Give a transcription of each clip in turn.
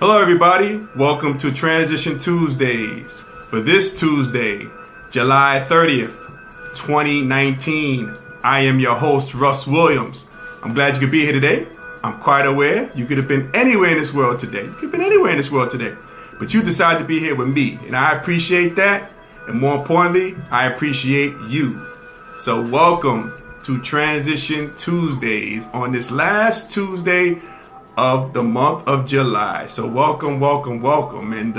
Hello everybody, welcome to Transition Tuesdays. For this Tuesday, July 30th, 2019, I am your host, Russ Williams. I'm glad you could be here today. I'm quite aware you could have been anywhere in this world today. You could have been anywhere in this world today. But you decided to be here with me, and I appreciate that. And more importantly, I appreciate you. So welcome to Transition Tuesdays on this last Tuesday of the month of July. So welcome. And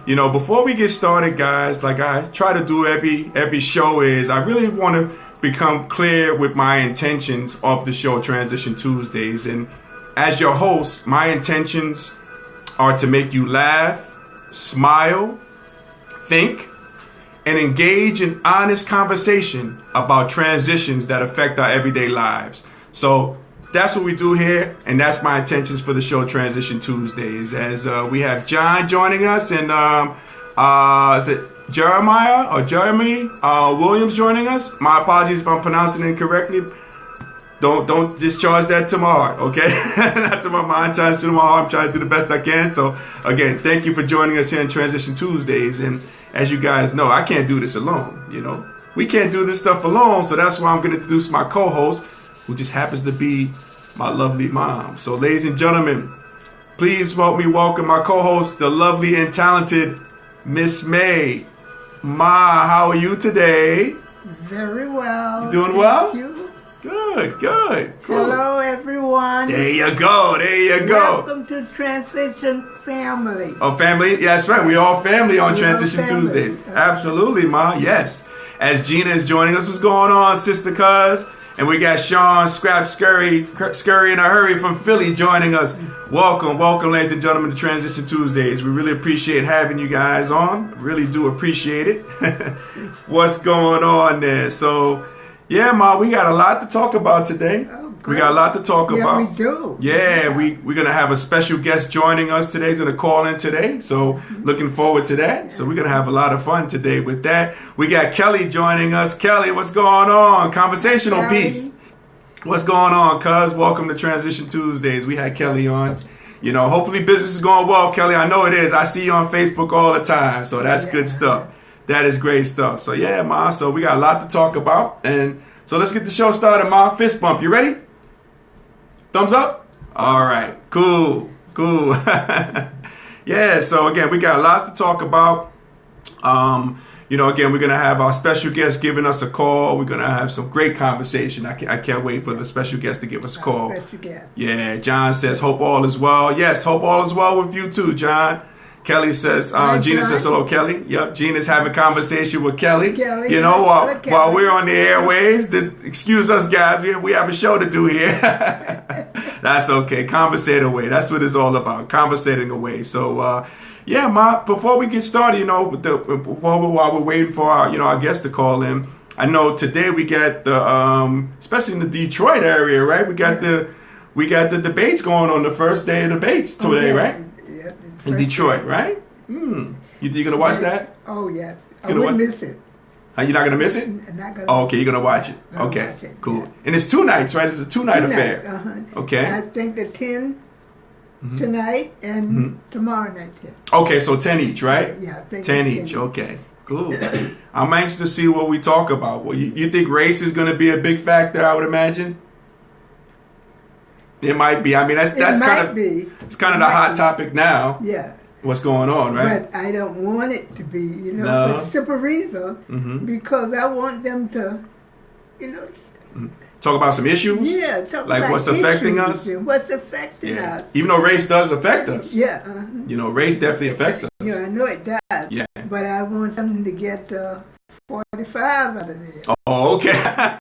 before we get started, guys, like I try to do every show, is I really want to become clear with my intentions of the show Transition Tuesdays. And as your host, my intentions are to make you laugh, smile, think, and engage in honest conversation about transitions that affect our everyday lives. So that's what we do here, and that's my intentions for the show Transition Tuesdays. As we have John joining us, and is it Jeremiah or Jeremy Williams joining us? My apologies if I'm pronouncing it incorrectly. Don't discharge that tomorrow, okay? Not to my mind, to tomorrow. I'm trying to do the best I can. So again, thank you for joining us here in Transition Tuesdays. And as you guys know, I can't do this alone. We can't do this stuff alone. So that's why I'm going to introduce my co-host, who just happens to be my lovely mom. So ladies and gentlemen, please help me welcome my co-host, the lovely and talented Miss May. Ma, how are you today? Very well. You doing well? Thank you. Good. Cool. Hello, everyone. There you go. Welcome to Transition Family. Oh, family? Yeah, that's right. We all family on Transition Tuesdays. Absolutely, Ma. Yes. As Gina is joining us, what's going on, Sister Cuz? And we got Sean Scurry in a hurry from Philly joining us. Welcome, ladies and gentlemen, to Transition Tuesdays. We really appreciate having you guys on. Really do appreciate it. What's going on there? So, yeah, Ma, we got a lot to talk about today. We got a lot to talk about. Yeah, we do. Yeah, we're going to have a special guest joining us today. He's going to call in today. So looking forward to that. So we're going to have a lot of fun today with that. We got Kelly joining us. Kelly, what's going on? Conversational piece. What's going on, cuz? Welcome to Transition Tuesdays. We had Kelly on. Hopefully business is going well, Kelly. I know it is. I see you on Facebook all the time. So that's good stuff. That is great stuff. So yeah, Ma. So we got a lot to talk about. And so let's get the show started, Ma. Fist bump. You ready? Thumbs up? All right. Cool. Yeah, so again, we got lots to talk about. Again, we're going to have our special guest giving us a call. We're going to have some great conversation. I can't wait for the special guest to give us a call. Special guest. Yeah, John says, hope all is well. Yes, hope all is well with you too, John. Kelly says, Gina says, hello, Kelly. Yep, Gina's having a conversation with Kelly. While we're on the airways. Excuse us, guys. We have a show to do here. That's okay. Conversate away. That's what it's all about. Conversating away. So, yeah, Ma, before we get started, while we're waiting for our guest to call in, I know today we got the, especially in the Detroit area, right? We got the debates going on, the first day of debates today, right? In Detroit, right? You going to watch that? Oh, yeah. I wouldn't miss it. You're not going to miss it? Not gonna okay, you're going to watch it. Okay, watch it, cool. Yeah. And it's 2 nights, right? It's a 2-night affair. Okay. I think the 10 tonight and tomorrow night 10. Okay, so 10 each, right? Yeah, I think 10 each. Okay, cool. I'm anxious to see what we talk about. Well, you think race is going to be a big factor, I would imagine? It might be. I mean, that's kind of it's kind of the hot topic now. Yeah. What's going on, right? But I don't want it to be, for the simple reason, because I want them to, talk about some issues. Yeah, talk like about what's affecting us. What's affecting us? Even though race does affect us. Yeah. Race definitely affects us. Yeah, I know it does. Yeah. But I want them to get 45 out of there. Oh, okay.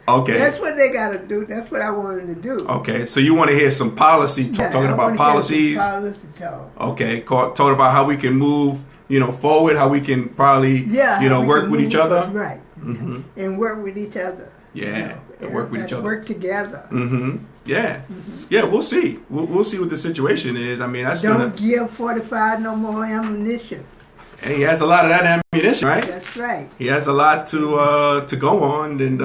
Okay. That's what they got to do. That's what I want them to do. Okay. So you want to hear some policy talking about policies? Policy talk. Okay. Talking about how we can move, forward. How we can probably, work with each other. Right. Mm-hmm. And work with each other. Yeah. And work with each other. Work together. Mm-hmm. Yeah. Mm-hmm. Yeah. We'll see. We'll see what the situation is. I mean, that's don't give 45 no more ammunition. And he has a lot of that ammunition, right? That's right. He has a lot to go on, and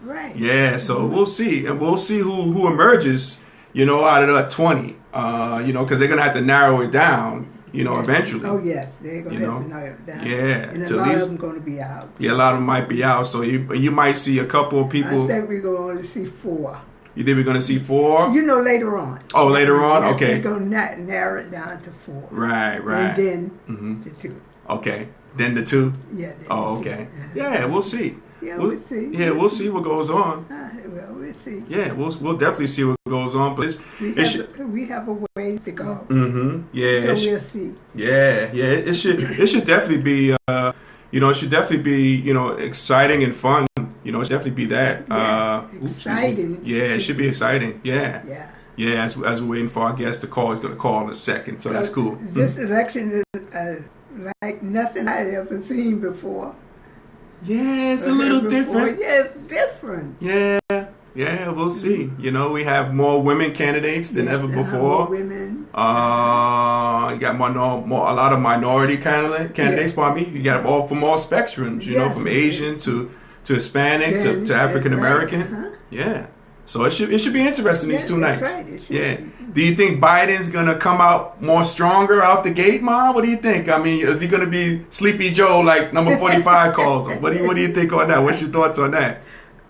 right. Yeah. So we'll see, and we'll see who emerges, out of the 20, because they're going to have to narrow it down, eventually. Oh, yes. They're going to have to narrow it down. Yeah. And a lot of them going to be out. Yeah, a lot of them might be out. So you might see a couple of people. I think we're going to see 4. You think we're going to see 4? Later on. Oh, later on? Okay. They're going to narrow it down to 4. Right. And then the 2. Okay. Then the 2? Yeah. Oh, okay. Yeah, we'll see. Yeah, we'll see. Yeah, we'll see what goes on. We'll see. Yeah, we'll definitely see what goes on. But we have a way to go. Yeah. So we'll see. Yeah. It should definitely be. It should definitely be. Exciting and fun. It should definitely be that. Exciting. It should be exciting. Yeah. Yeah. Yeah. As we're waiting for our guest to call, he's going to call in a second. So that's cool. This election is like nothing I've ever seen before. Yeah, it's a little different. Yeah, it's different. Yeah, we'll see. We have more women candidates than ever before. More women. You got a lot of minority candidates. Pardon me. You got all from all spectrums. From Asian to Hispanic to African American. Yeah. So it should be interesting these 2 nights. Right. It should be. Do you think Biden's gonna come out more stronger out the gate, Ma? What do you think? I mean, is he gonna be Sleepy Joe like number 45 calls him? What do you think on that? What's your thoughts on that?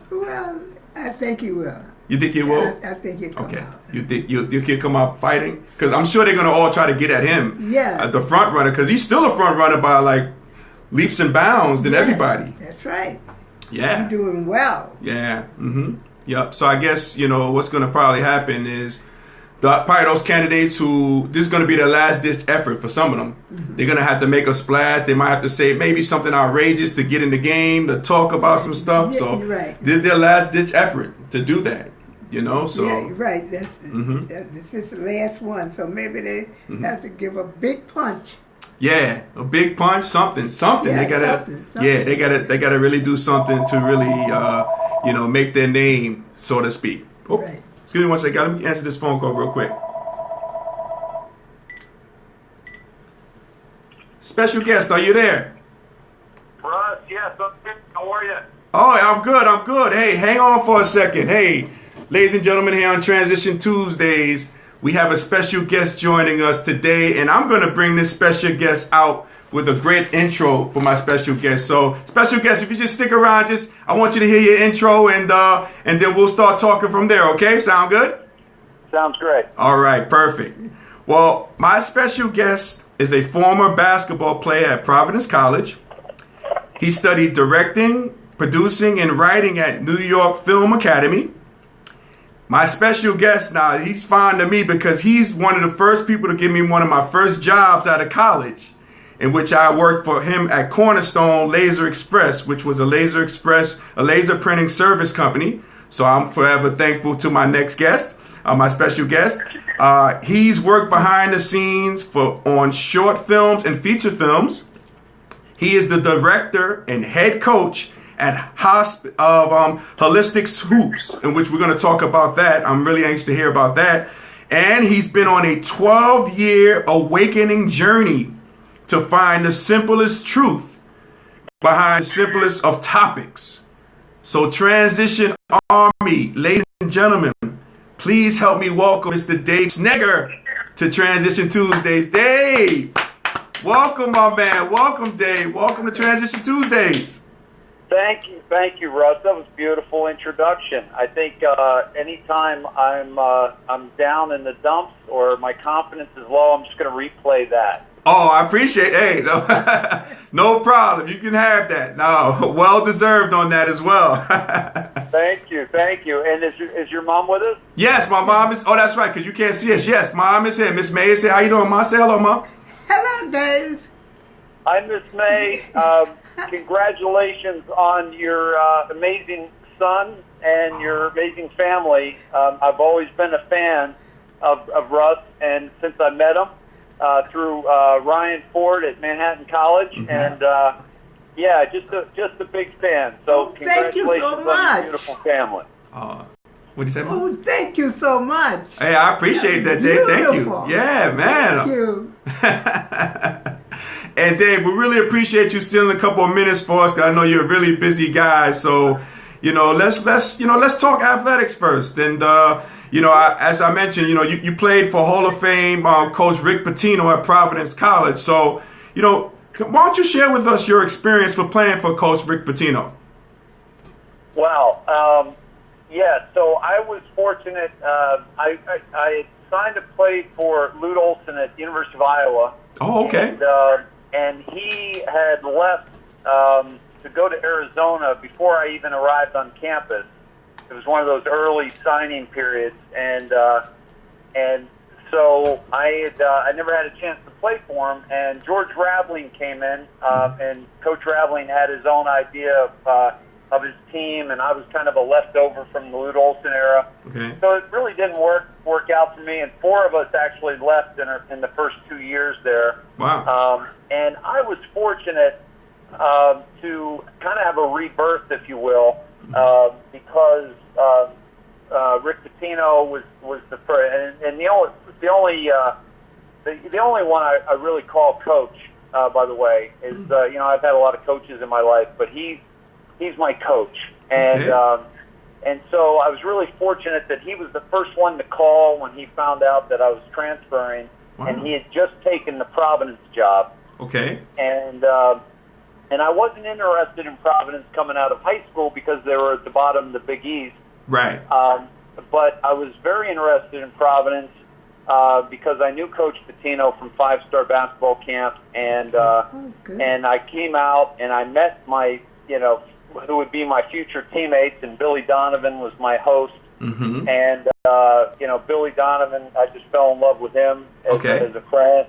Well, I think he will. You think he will? I think he'll come out. You think he'll come out fighting? Because I'm sure they're gonna all try to get at him. Yeah. At the front runner, because he's still a front runner by like leaps and bounds than everybody. That's right. Yeah. He's doing well. Yeah. Yep. So I guess what's gonna probably happen is probably those candidates who this is going to be their last ditch effort for some of them. They're going to have to make a splash. They might have to say maybe something outrageous to get in the game, to talk about some stuff. Yeah, so right. This is their last ditch effort to do that. So yeah, right. This is the last one. So maybe they have to give a big punch. Yeah, a big punch, something. Yeah, they gotta they gotta really do something to really make their name, so to speak. Oh. Right. Excuse me one second. Let me answer this phone call real quick. Special guest, are you there? Russ, yes, I'm good. How are you? Oh, I'm good. Hey, hang on for a second. Hey, ladies and gentlemen, here on Transition Tuesdays, we have a special guest joining us today, and I'm going to bring this special guest out with a great intro for my special guest. So, special guest, if you just stick around, I want you to hear your intro, and then we'll start talking from there, okay? Sound good? Sounds great. All right, perfect. Well, my special guest is a former basketball player at Providence College. He studied directing, producing, and writing at New York Film Academy. My special guest now, he's fond of me because he's one of the first people to give me one of my first jobs out of college, in which I worked for him at Cornerstone Laser Express, which was a laser printing service company. So I'm forever thankful to my next guest, my special guest. He's worked behind the scenes on short films and feature films. He is the director and head coach at Holistic Hoops, in which we're going to talk about that. I'm really anxious to hear about that. And he's been on a 12-year awakening journey to find the simplest truth behind the simplest of topics. So Transition Army, ladies and gentlemen, please help me welcome Mr. Dave Snedeker to Transition Tuesdays. Dave, welcome, my man. Welcome, Dave. Welcome to Transition Tuesdays. Thank you, Russ. That was a beautiful introduction. I think anytime I'm down in the dumps or my confidence is low, I'm just going to replay that. Oh, I appreciate it. Hey, no problem. You can have that. No, well deserved on that as well. Thank you. And is your mom with us? Yes, my mom is. Oh, that's right, because you can't see us. Yes, mom is here. Miss May is here. How you doing, Mom? Say hello, Mom. Hello, Dave. Hi, Miss May. Congratulations on your amazing son and your amazing family. I've always been a fan of Russ, and since I met him through Ryan Ford at Manhattan College, and just a big fan. So congratulations on your beautiful family. What did you say, Mom? Oh, thank you so much. Hey, I appreciate that, Dave. Thank you. Yeah, man. Thank you. And Dave, we really appreciate you stealing a couple of minutes for us, because I know you're a really busy guy. So, let's talk athletics first. And As I mentioned, you played for Hall of Fame Coach Rick Pitino at Providence College. So, why don't you share with us your experience for playing for Coach Rick Pitino? Wow. Yeah, so I was fortunate. I had signed to play for Lute Olson at the University of Iowa. Oh, okay. And he had left to go to Arizona before I even arrived on campus. It was one of those early signing periods, and so I never had a chance to play for him. And George Raveling came in, and Coach Raveling had his own idea of his team, and I was kind of a leftover from the Lute Olson era. Okay. So it really didn't work out for me, and 4 of us actually left in the first 2 years there. Wow. And I was fortunate to kind of have a rebirth, if you will, because Rick Pitino was the first, and the only one I really call coach, by the way, is I've had a lot of coaches in my life, but he's my coach, and Okay. and so I was really fortunate that he was the first one to call when he found out that I was transferring, Wow. and he had just taken the Providence job, Okay. and I wasn't interested in Providence coming out of high school because they were at the bottom of the Big East. Right. But I was very interested in Providence because I knew Coach Pitino from 5-Star basketball camp, and good. and I came out and I met my, who would be my future teammates, and Billy Donovan was my host. Mm-hmm. And Billy Donovan, I just fell in love with him as a friend,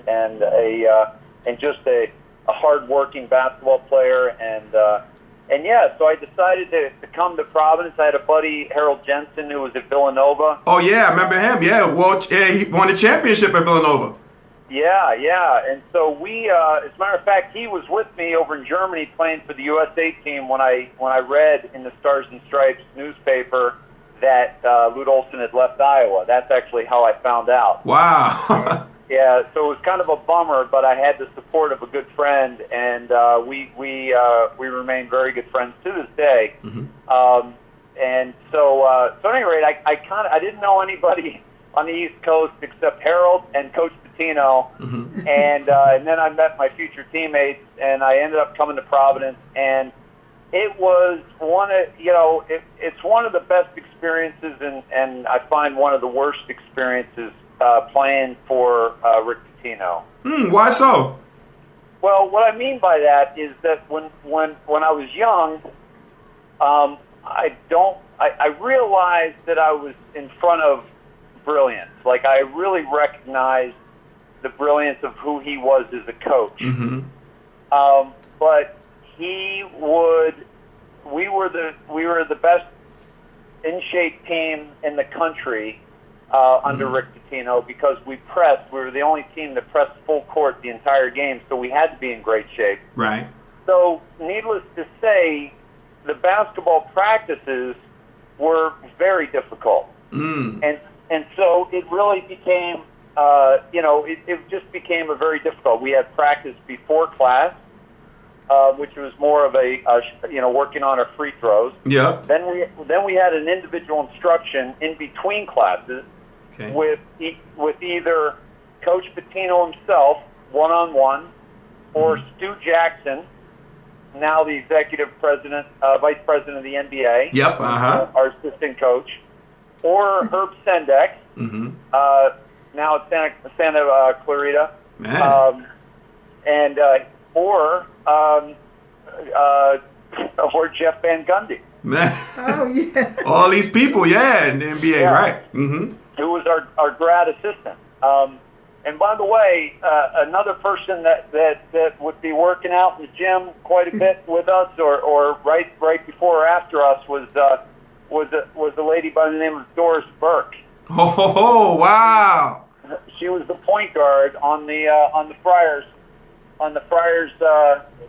and just a hard-working basketball player, and yeah, so I decided to come to Providence. I had a buddy, Harold Jensen, who was at Villanova. Oh yeah, I remember him. Yeah, well, he won the championship at Villanova. Yeah, and so we, as a matter of fact, he was with me over in Germany playing for the USA team when I read in the Stars and Stripes newspaper that Lute Olson had left Iowa. That's actually how I found out. Wow. Yeah, so it was kind of a bummer, but I had the support of a good friend, and we remain very good friends to this day. Mm-hmm. And so at any rate, I didn't know anybody on the East Coast except Harold and Coach Pitino, Mm-hmm. and then I met my future teammates, and I ended up coming to Providence, and it was it's one of the best experiences, and I find one of the worst experiences playing for Rick Pitino. Why so? Well, what I mean by that is that when I was young, I realized that I was in front of brilliance. Like, I really recognized the brilliance of who he was as a coach. Mm-hmm. But we were the best in shape team in the country under Rick Pitino, because we pressed. We were the only team that pressed full court the entire game, so we had to be in great shape. Right. So, needless to say, the basketball practices were very difficult. And so it really became, it just became a very difficult. We had practice before class, which was more of a, working on our free throws. Yeah. Then we had an individual instruction in between classes. Okay. with either Coach Pitino himself, one-on-one, or Stu Jackson, now the executive president, vice president of the NBA. Yep. Our assistant coach, or Herb Sendek, Mm-hmm. now at Santa Clarita, Man. or Jeff Van Gundy. Man. Oh, yeah. All these people, yeah, in the NBA, Yeah. right? Mm-hmm. Who was our grad assistant. And by the way, another person that would be working out in the gym quite a bit with us, or right before or after us, was a lady by the name of Doris Burke. Oh, wow. She was the point guard on the Friars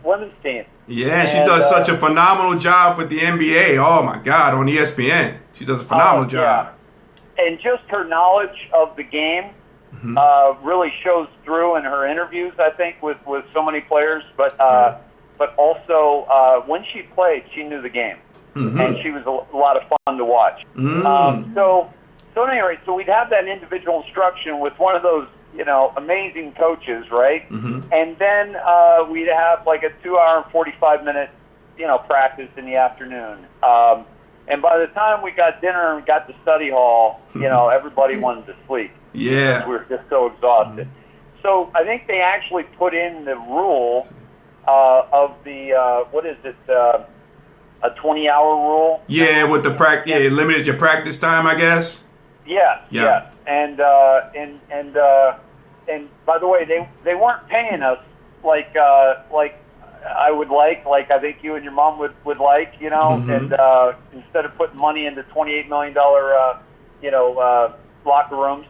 women's team. Yeah, she does such a phenomenal job with the NBA. Oh my God, on ESPN, she does a phenomenal job. Yeah. And just her knowledge of the game really shows through in her interviews, I think, with so many players. But also when she played, she knew the game. and she was a lot of fun to watch. So at any rate, so we'd have that individual instruction with one of those, amazing coaches, right? And then we'd have like a 2-hour and 45-minute, practice in the afternoon. And by the time we got dinner and got to study hall, everybody wanted to sleep. Yeah. We were just so exhausted. So I think they actually put in the rule of the, what is it, a 20-hour rule? Yeah, with the it limited your practice time, I guess. Yes, yeah. Yes. And by the way, they weren't paying us like I would like I think you and your mom would like, and instead of putting money into $28 million locker rooms,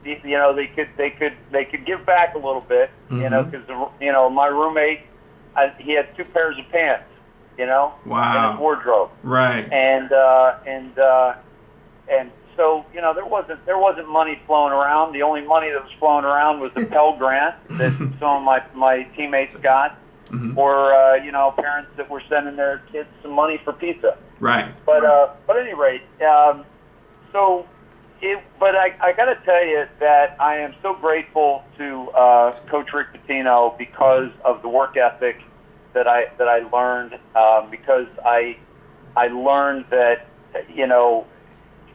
they could give back a little bit, because my roommate, he had 2 pairs of pants, wow, in his wardrobe, right, and so there wasn't money flowing around. The only money that was flowing around was the Pell Grant that some of my teammates got, or parents that were sending their kids some money for pizza. Right. But at any rate, I got to tell you that I am so grateful to Coach Rick Pitino because of the work ethic that I learned, because I learned that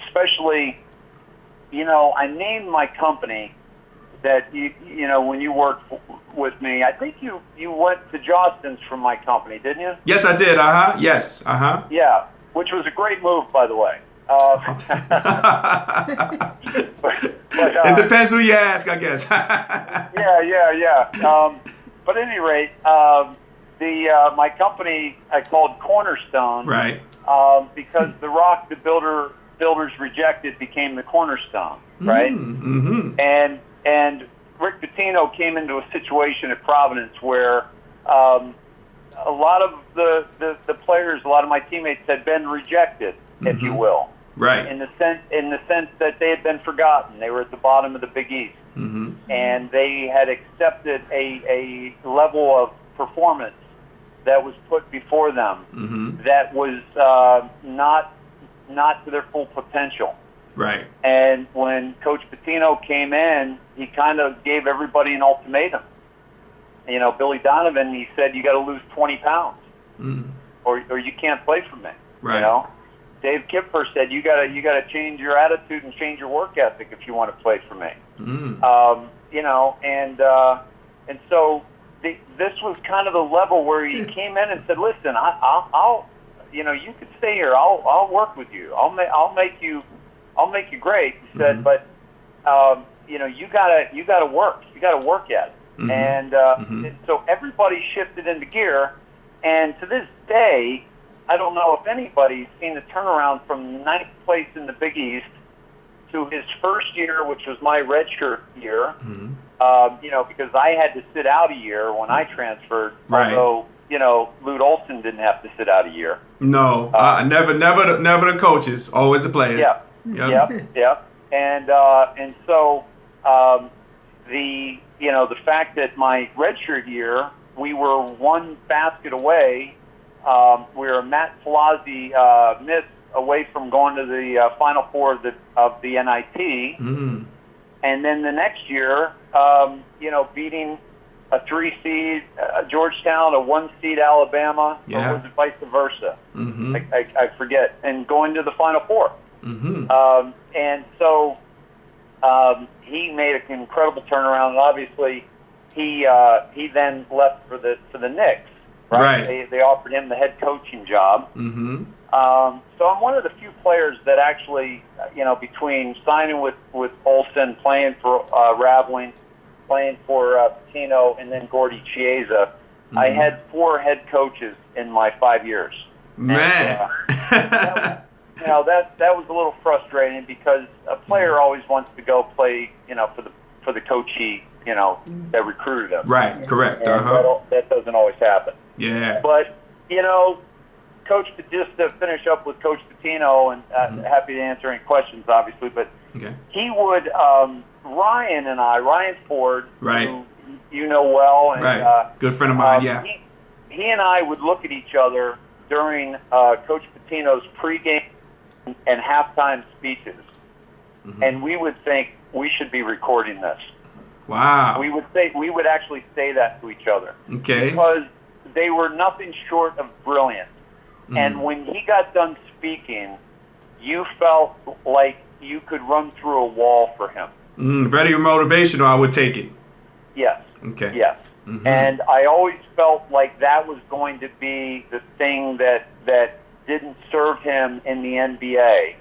especially, I named my company that when you worked with me, I think you went to Jostens from my company, didn't you? Yes, I did. Yes. Yeah, which was a great move, by the way. It depends who you ask, I guess. Yeah. But at any rate, my company I called Cornerstone, right? Because the rock the builders rejected became the cornerstone, right? And Rick Pitino came into a situation at Providence where a lot of the players, a lot of my teammates had been rejected, if you will, right? In the sense that they had been forgotten. They were at the bottom of the Big East, and they had accepted a level of performance that was put before them that was not to their full potential. Right. And when Coach Pitino came in, he kind of gave everybody an ultimatum. Billy Donovan, he said, you got to lose 20 pounds or you can't play for me. Right. Dave Kipper said, you got to change your attitude and change your work ethic if you want to play for me. And so this was kind of the level where he came in and said, listen, I'll you could stay here. I'll work with you. I'll make you great. He said, but you gotta work. You gotta work at it. And so everybody shifted into gear. And to this day, I don't know if anybody's seen the turnaround from 9th place in the Big East to his first year, which was my redshirt year. Because I had to sit out a year when I transferred. Right. Although Lute Olson didn't have to sit out a year. No, never the coaches, always the players. Yep. And so the fact that my redshirt year, we were one basket away. We were Matt Palazzi miss away from going to the Final Four of the NIT, and then the next year, beating a 3 seed Georgetown, a 1 seed Alabama, or was it vice versa? I forget. And going to the Final Four. And so he made an incredible turnaround. And obviously, he then left for the Knicks. Right. They offered him the head coaching job. So I'm one of the few players that actually, between signing with Olsen, playing for Raveling, playing for Pitino, and then Gordy Chiesa, I had 4 head coaches in my 5 years. Man. And, that was a little frustrating because a player always wants to go play, for the coach that recruited him. Right. Correct. And that doesn't always happen. Yeah. But Coach, just to finish up with Coach Pitino, and happy to answer any questions, obviously, but he would, Ryan Ford, who you know well, and good friend of mine, he and I would look at each other during Coach Pitino's pregame and halftime speeches, and we would think we should be recording this. Wow. We would actually say that to each other. Okay. Because they were nothing short of brilliant. And when he got done speaking, you felt like you could run through a wall for him. Very motivational, I would take it. Yes. Okay. Yes. And I always felt like that was going to be the thing that didn't serve him in the NBA,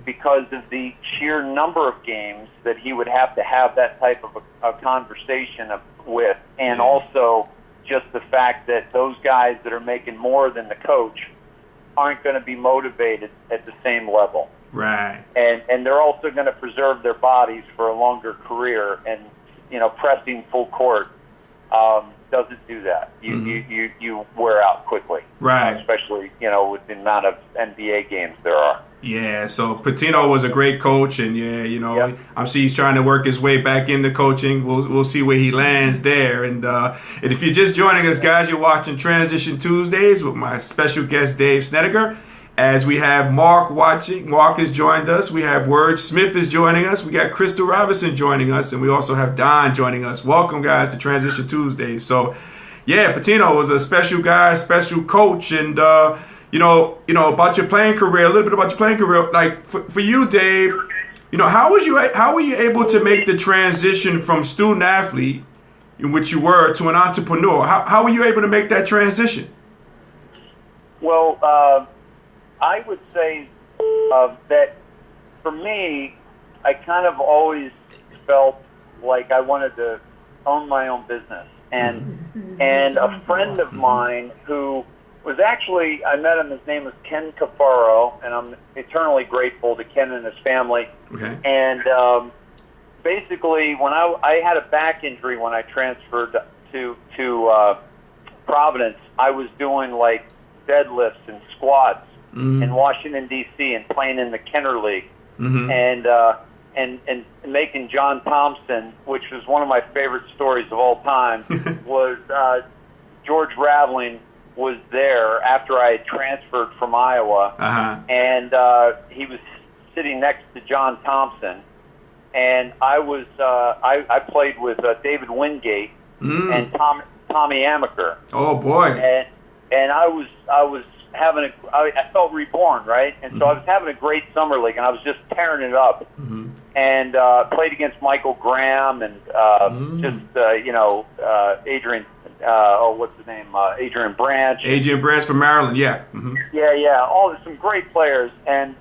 because of the sheer number of games that he would have to have that type of a conversation with, and also just the fact that those guys that are making more than the coach aren't going to be motivated at the same level. Right. And they're also going to preserve their bodies for a longer career, and, pressing full court doesn't do that. You wear out quickly. Right. Especially, with the amount of NBA games there are. Yeah, so Pitino was a great coach, and I'm sure he's trying to work his way back into coaching. We'll see where he lands there. And if you're just joining us, guys, you're watching Transition Tuesdays with my special guest Dave Snedeker. As we have Mark watching, Mark has joined us. We have Word Smith is joining us. We got Crystal Robinson joining us, and we also have Don joining us. Welcome, guys, to Transition Tuesdays. So, yeah, Pitino was a special guy, special coach, and about your playing career, a little bit about your playing career. Like for you, Dave, how were you able to make the transition from student athlete, in which you were, to an entrepreneur? How were you able to make that transition? Well, I would say that for me, I kind of always felt like I wanted to own my own business, and a friend of mine who was actually, I met him, his name was Ken Cafaro, and I'm eternally grateful to Ken and his family. Okay. And basically, when I had a back injury when I transferred to Providence, I was doing like deadlifts and squats in Washington, D.C., and playing in the Kenner League, and making John Thompson, which was one of my favorite stories of all time, was George Raveling was there after I had transferred from Iowa, and he was sitting next to John Thompson, and I was I played with David Wingate and Tommy Amaker. Oh boy! And I was having I felt reborn, right? And so I was having a great summer league, and I was just tearing it up, and played against Michael Graham and Adrian. What's his name? Adrian Branch. Adrian Branch from Maryland, yeah. Yeah. Some great players. And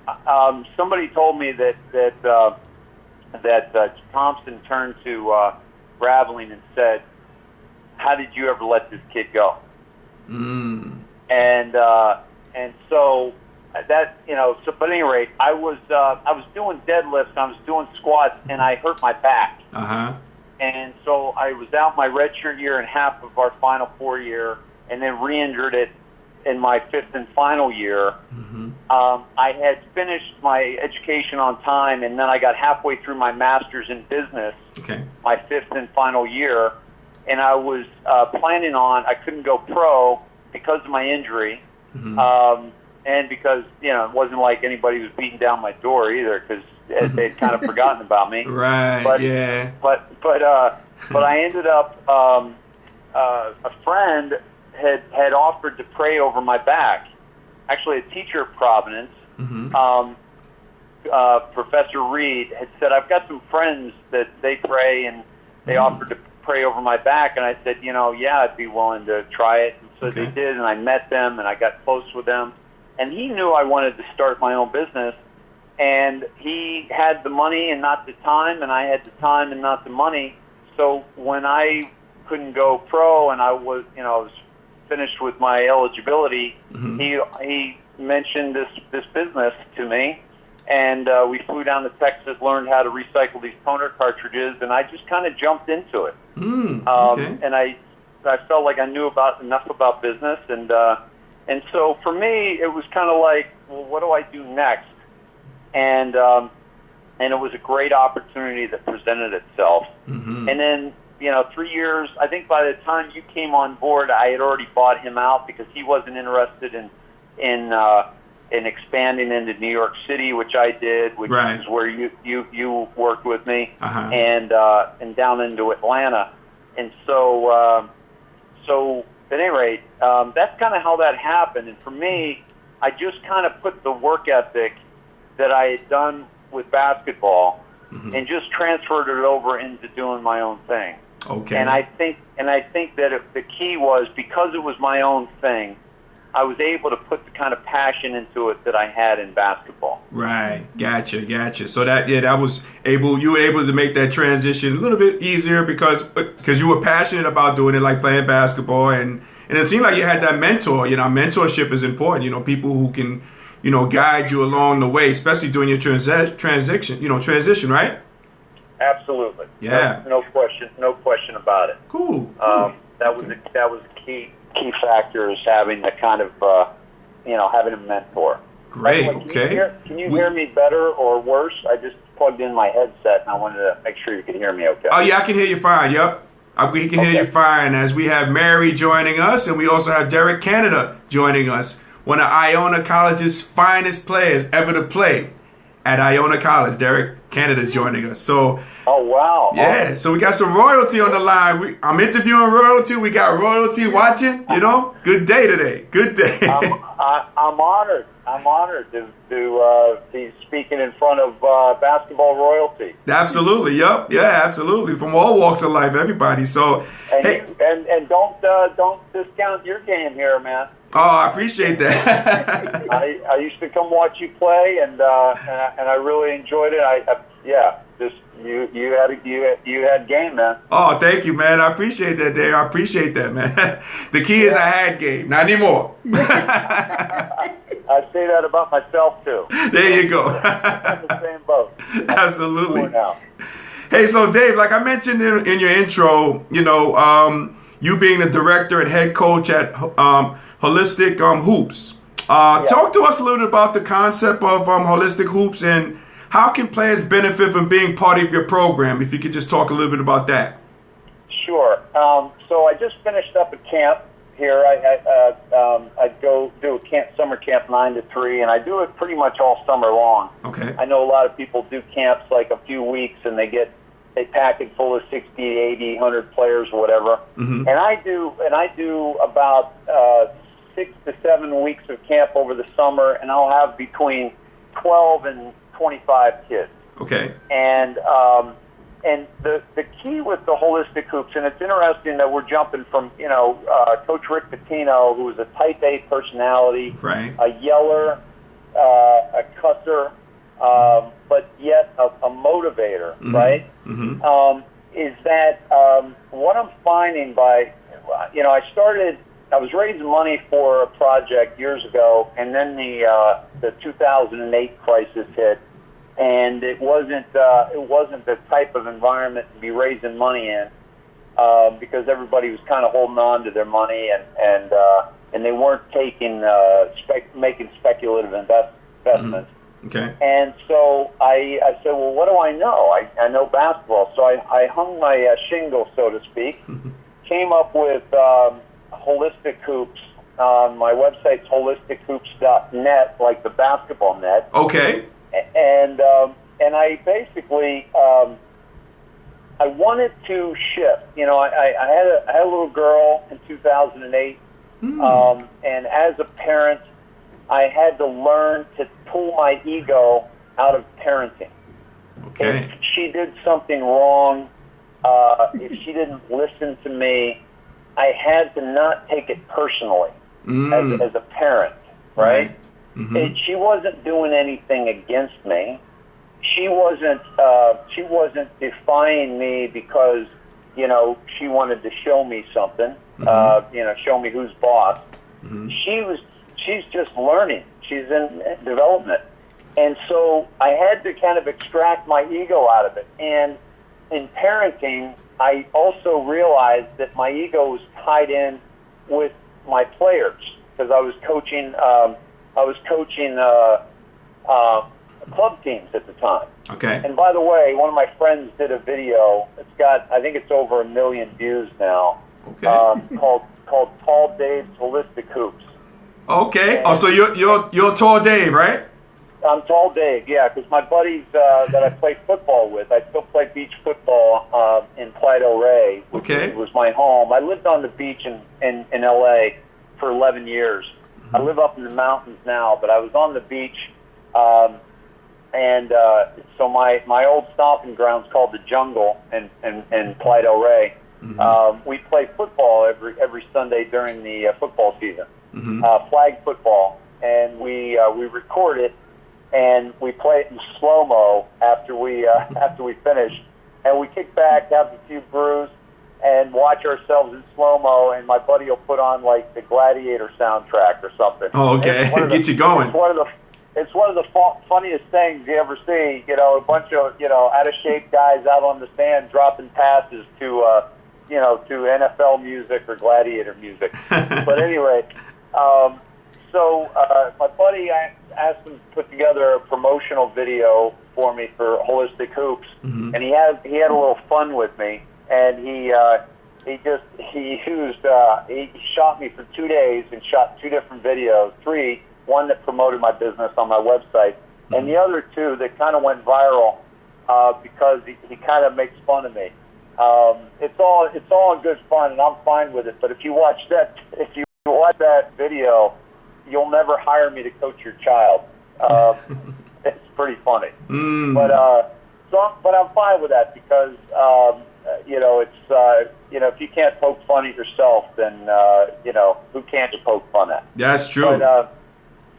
somebody told me that Thompson turned to Raveling and said, "How did you ever let this kid go?" And so that So, but at any rate, I was doing deadlifts, I was doing squats, and I hurt my back. And so I was out my redshirt year and half of our Final Four year, and then re-injured it in my fifth and final year. I had finished my education on time, and then I got halfway through my master's in business, my fifth and final year, and I was planning on, I couldn't go pro because of my injury, and because, it wasn't like anybody was beating down my door either, because they'd kind of forgotten about me. Right. But, yeah. But I ended up. A friend had offered to pray over my back. Actually, a teacher at Providence, Professor Reed, had said, "I've got some friends that they pray, and they offered to pray over my back." And I said, yeah, I'd be willing to try it. And so they did, and I met them, and I got close with them. And he knew I wanted to start my own business. And he had the money and not the time, and I had the time and not the money. So when I couldn't go pro and I was finished with my eligibility, he mentioned this business to me, and we flew down to Texas, learned how to recycle these toner cartridges, and I just kind of jumped into it. And I felt like I knew enough about business, and so for me it was kind of like, well, what do I do next? And it was a great opportunity that presented itself. And then, 3 years, I think by the time you came on board, I had already bought him out because he wasn't interested in in expanding into New York City, which I did, which is where you worked with me, and down into Atlanta. And so at any rate, that's kind of how that happened. And for me, I just kind of put the work ethic that I had done with basketball and just transferred it over into doing my own thing. Okay. And I think that the key was, because it was my own thing, I was able to put the kind of passion into it that I had in basketball. Right. Gotcha. So you were able to make that transition a little bit easier because you were passionate about doing it, like playing basketball, and it seemed like you had that mentor. Mentorship is important. People who can, guide you along the way, especially during your transition, right? Absolutely. Yeah. No question about it. Cool. That was a key factor, is having the kind of having a mentor. Great. Can you hear me better or worse? I just plugged in my headset and I wanted to make sure you could hear me okay. Oh yeah, I can hear you fine. Yep. We can hear you fine, as we have Mary joining us, and we also have Derek Canada joining us, one of Iona College's finest players ever to play at Iona College. Derek Canada is joining us. So. Oh, wow. Yeah, so we got some royalty on the line. I'm interviewing royalty. We got royalty watching, Good day today. Good day. I'm honored. I'm honored to be speaking in front of basketball royalty. Absolutely. Yep. Yeah, absolutely. From all walks of life, everybody. So, and don't discount your game here, man. Oh, I appreciate that. I used to come watch you play, and I really enjoyed it. You had game, man. Oh, thank you, man. I appreciate that, Dave. I appreciate that, man. The key is I had game, not anymore. I say that about myself too. There you go. I'm in the same boat. Absolutely. Hey, so Dave, like I mentioned in your intro, you being the director and head coach at Holistic Hoops. Talk to us a little bit about the concept of Holistic Hoops, and how can players benefit from being part of your program? If you could just talk a little bit about that. Sure. So I just finished up a camp here. I go do a summer camp 9 to 3, and I do it pretty much all summer long. Okay. I know a lot of people do camps like a few weeks, and they pack it full of 60, 80, 100 players or whatever. Mm-hmm. And I do about 6 to 7 weeks of camp over the summer, and I'll have between 12 and 25 kids. Okay. And the key with the Holistic Hoops, and it's interesting that we're jumping from, Coach Rick Pitino, who is a type A personality, right, a yeller, a cusser, but yet a motivator, mm-hmm. right? Mm-hmm. Is that what I'm finding by, I was raising money for a project years ago, and then the 2008 crisis hit, and it wasn't the type of environment to be raising money in, because everybody was kind of holding on to their money, and they weren't making speculative investments. Mm-hmm. Okay. And so I said, well, what do I know? I know basketball, so I hung my shingle, so to speak. Mm-hmm. Came up with Holistic Hoops. My website's holistichoops.net, like the basketball net. Okay. And I basically I wanted to shift. I had a little girl in 2008, and as a parent, I had to learn to pull my ego out of parenting. Okay. If she did something wrong, if she didn't listen to me, I had to not take it personally as a parent, right? Mm-hmm. She wasn't doing anything against me. She wasn't defying me because, she wanted to show me something, show me who's boss. Mm-hmm. She's just learning. She's in development. And so I had to kind of extract my ego out of it. And in parenting, I also realized that my ego was tied in with my players, because I was coaching club teams at the time. Okay. And by the way, one of my friends did a video. I think it's over 1 million views now. Okay. Called Paul Dave's Holistic Hoops. Okay. And Oh, so you're tall Dave, right? I'm Tall Dave, yeah, because my buddies that I played football with, I still play beach football in Playa del Rey, which was my home. I lived on the beach in L.A. for 11 years. I live up in the mountains now, but I was on the beach, so my old stomping ground's called the Jungle in Playa del Rey. We play football every Sunday during the football season, flag football, and we record it. And we play it in slow-mo after we finish, and we kick back, have a few brews, and watch ourselves in slow-mo. And my buddy will put on like the Gladiator soundtrack or something. Oh, okay, get you going. It's one of the funniest things you ever see. You know, a bunch of out of shape guys out on the stand dropping passes to NFL music or Gladiator music. But anyway. So my buddy, I asked him to put together a promotional video for me for Holistic Hoops, and he had a little fun with me, and he shot me for 2 days and shot 2 different videos, 3, one that promoted my business on my website, and the other 2 that kind of went viral because he kind of makes fun of me. It's all in good fun, and I'm fine with it. But if you watch that video, you'll never hire me to coach your child. It's pretty funny. But I'm fine with that because if you can't poke fun at yourself, then who can't you poke fun at? That's true. But,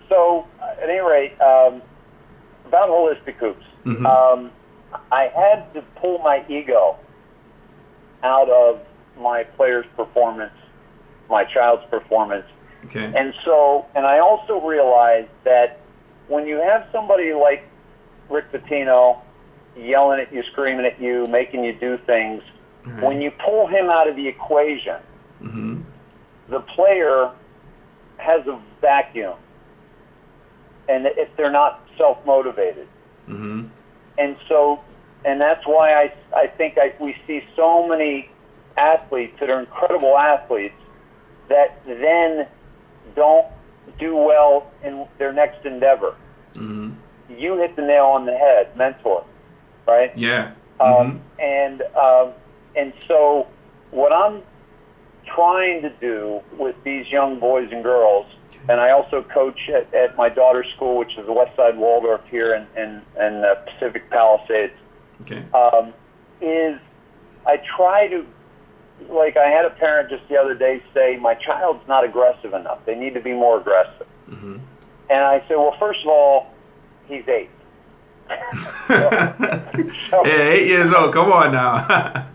so at any rate, about Holistic Hoops, I had to pull my ego out of my player's performance, my child's performance. Okay. And I also realized that when you have somebody like Rick Pitino yelling at you, screaming at you, making you do things, when you pull him out of the equation, the player has a vacuum, and if they're not self-motivated. And that's why I think we see so many athletes that are incredible athletes that then don't do well in their next endeavor. You hit the nail on the head, mentor, right? Yeah. And so what I'm trying to do with these young boys and girls, and I also coach at my daughter's school, which is the Westside Waldorf here in Pacific Palisades, is I try to, like I had a parent just the other day say, my child's not aggressive enough. They need to be more aggressive. And I said, well, first of all, he's 8. Yeah, 8 years old. Come on now.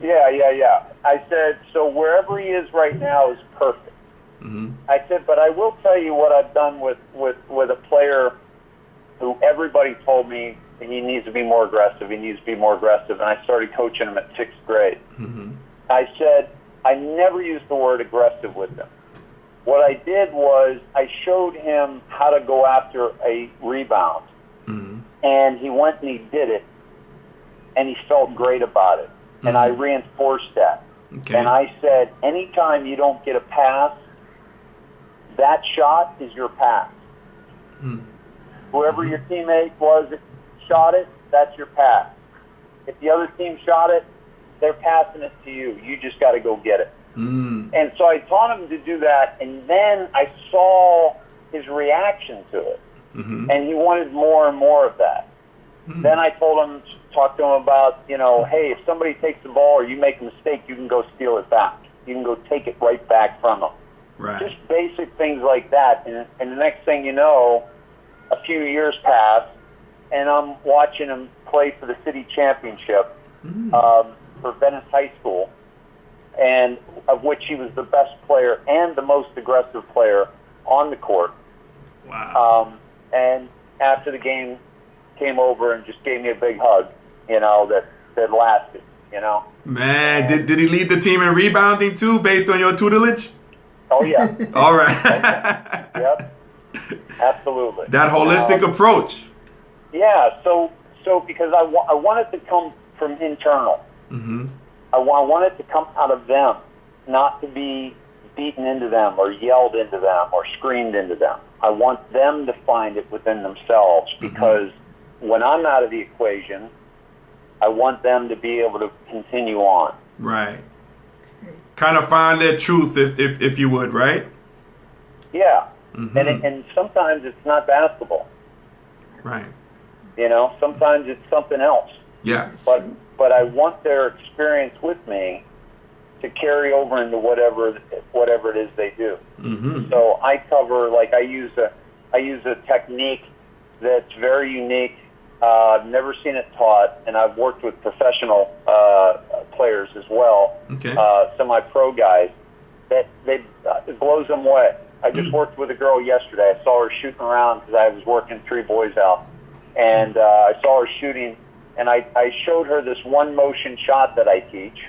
Yeah. I said, so wherever he is right now is perfect. I said, but I will tell you what I've done with a player who everybody told me he needs to be more aggressive. He needs to be more aggressive. And I started coaching him at 6th grade. I said, I never used the word aggressive with him. What I did was I showed him how to go after a rebound. And he went and he did it. And he felt great about it. And I reinforced that. And I said, anytime you don't get a pass, that shot is your pass. Whoever your teammate was that shot it, that's your pass. If the other team shot it, they're passing it to you. You just got to go get it. And so I taught him to do that, and then I saw his reaction to it. And he wanted more and more of that. Then I talked to him about, hey, if somebody takes the ball or you make a mistake, you can go steal it back. You can go take it right back from them. Just basic things like that. And the next thing you know, a few years pass, and I'm watching him play for the city championship for Venice High School, and of which he was the best player and the most aggressive player on the court. And after the game, came over and just gave me a big hug, that lasted, Man, did he lead the team in rebounding too, based on your tutelage? Oh, yeah. All right. Yep. Absolutely. That holistic approach. Yeah, so because I want it to come from internal. I want it to come out of them, not to be beaten into them or yelled into them or screamed into them. I want them to find it within themselves, because when I'm out of the equation, I want them to be able to continue on. Right. Kind of find their truth, if you would, right? Yeah. And sometimes it's not basketball. Right. You know, sometimes it's something else. Yeah. But I want their experience with me to carry over into whatever it is they do. So I cover, like, I use a technique that's very unique. I've never seen it taught, and I've worked with professional players as well, semi-pro guys, that it blows them away. I just worked with a girl yesterday. I saw her shooting around because I was working 3 boys out, and I saw her shooting, and I showed her this one motion shot that I teach,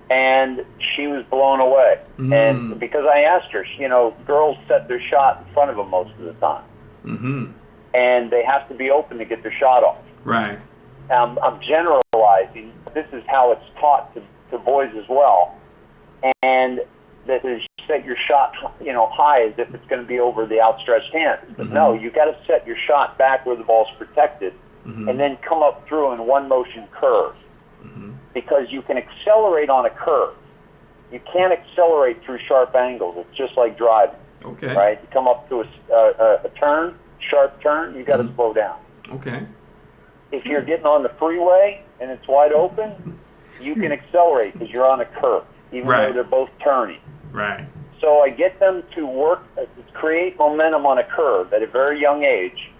and she was blown away. And because I asked her, you know, girls set their shot in front of them most of the time. And they have to be open to get their shot off. Right. I'm generalizing. This is how it's taught to boys as well. And that is, set your shot, you know, high as if it's going to be over the outstretched hand. But no, you got to set your shot back where the ball's protected, and then come up through in one motion curve. Because you can accelerate on a curve. You can't accelerate through sharp angles. It's just like driving. Okay. Right? You come up to a turn, sharp turn, you got to slow down. Okay. If you're getting on the freeway and it's wide open, you can accelerate because you're on a curve, even though they're both turning. Right. So I get them to work, create momentum on a curve at a very young age,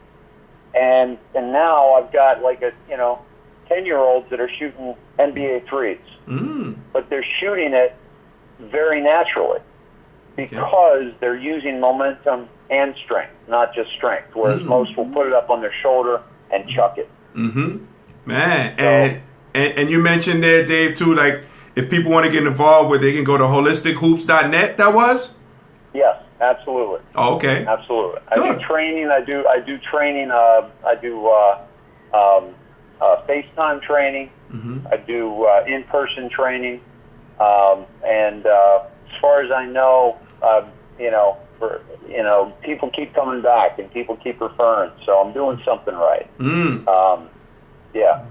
and now I've got like 10-year-olds that are shooting NBA threes, but they're shooting it very naturally because they're using momentum and strength, not just strength, whereas most will put it up on their shoulder and chuck it. Man, so, and you mentioned there, Dave, too, like, if people want to get involved with, they can go to holistichoops.net. That was? Yes, absolutely. Oh, okay. Absolutely. Good. I do training. I do training. I do FaceTime training. I do in-person training. And as far as I know, people keep coming back and people keep referring. So I'm doing something right. Yeah.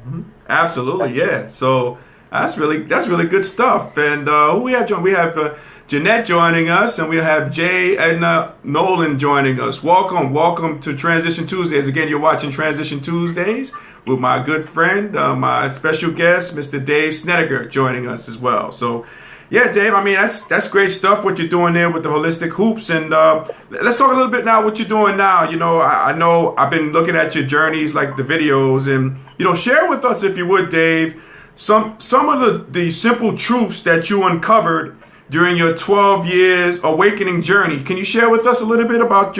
Absolutely. Yeah. So that's really good stuff. And who we have joined? We have Jeanette joining us, and we have Jay and Nolan joining us. Welcome to Transition Tuesdays. Again, you're watching Transition Tuesdays with my good friend, my special guest, Mr. Dave Snedeker, joining us as well. So, yeah, Dave, I mean, that's great stuff, what you're doing there with the Holistic Hoops. And let's talk a little bit now what you're doing now. You know, I know I've been looking at your journeys, like the videos, and, you know, share with us, if you would, Dave, some of the simple truths that you uncovered during your 12 years awakening journey. Can you share with us a little bit about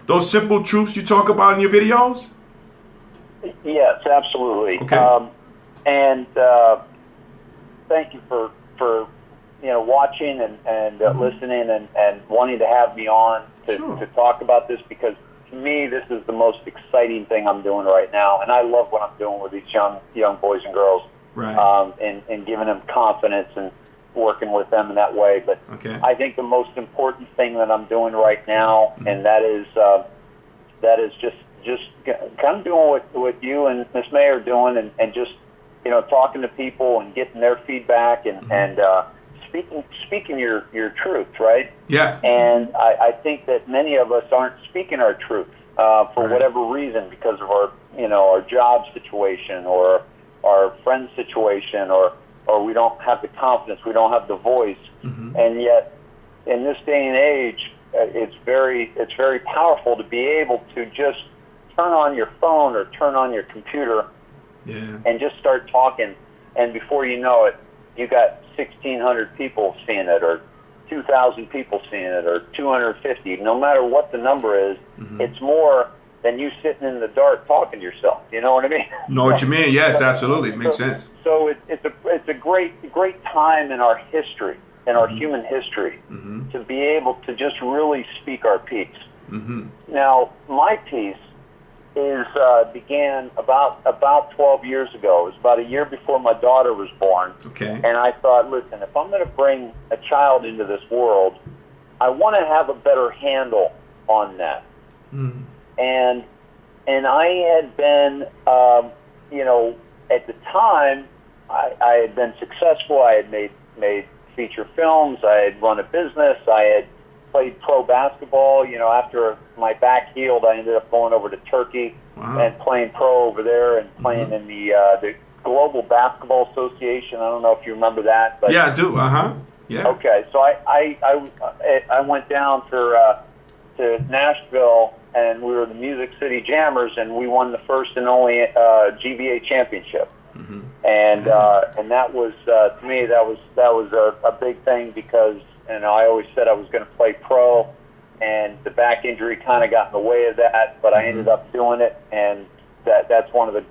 those simple truths you talk about in your videos? Yes, absolutely. Okay. And thank you for watching and listening and wanting to have me on to talk about this, because to me this is the most exciting thing I'm doing right now, and I love what I'm doing with these young boys and girls. Right. And giving them confidence and working with them in that way. But I think the most important thing that I'm doing right now, and that is just kind of doing what you and Miss May are doing, and just talking to people and getting their feedback and speaking your truth, right? Yeah. And I think that many of us aren't speaking our truth for whatever reason, because of our job situation or our friend situation, or we don't have the confidence, we don't have the voice, and yet in this day and age, it's very powerful to be able to just turn on your phone or turn on your computer and just start talking, and before you know it, you got 1,600 people seeing it, or 2,000 people seeing it, or 250. No matter what the number is, it's more than you sitting in the dark talking to yourself. You know what I mean? Know what you mean? Yes, absolutely. It makes sense. So it's a great time in our history, in our human history, to be able to just really speak our piece. Now, my piece began about 12 years ago. It was about a year before my daughter was born. Okay. And I thought, listen, if I'm going to bring a child into this world, I want to have a better handle on that. Mm. And I had been, at the time, I had been successful. I had made feature films. I had run a business. I had played pro basketball. After my back healed, I ended up going over to Turkey and playing pro over there and playing in the Global Basketball Association. I don't know if you remember that. But yeah, I do. Yeah. Okay, so I went down to Nashville, and we were the Music City Jammers, and we won the first and only GBA championship. Mm-hmm. And that was to me that was a big thing because I always said I was going to play pro, and the back injury kind of got in the way of that, but I ended up doing it, and that's one of the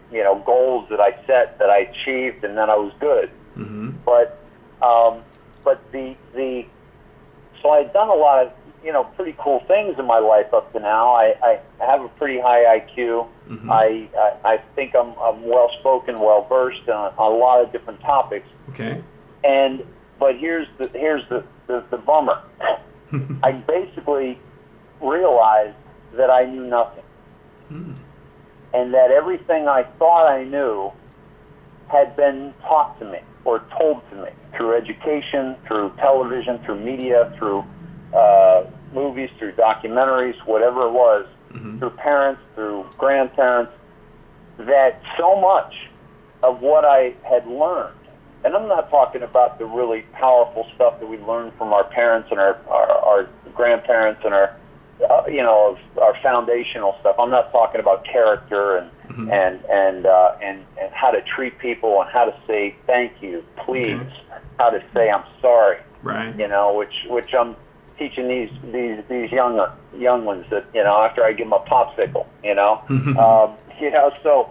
goals that I set that I achieved, and then I was good. Mm-hmm. But the so I'd done a lot of pretty cool things in my life up to now. I have a pretty high IQ. Mm-hmm. I think I'm well spoken, well versed on a lot of different topics. Okay. But here's the bummer. I basically realized that I knew nothing, and that everything I thought I knew had been taught to me or told to me through education, through television, through media, through movies, through documentaries, whatever it was, through parents, through grandparents, that so much of what I had learned, and I'm not talking about the really powerful stuff that we learned from our parents and our grandparents and our foundational stuff. I'm not talking about character and how to treat people and how to say thank you, please, how to say I'm sorry, right? Which I'm teaching these young ones that after I give them a popsicle, so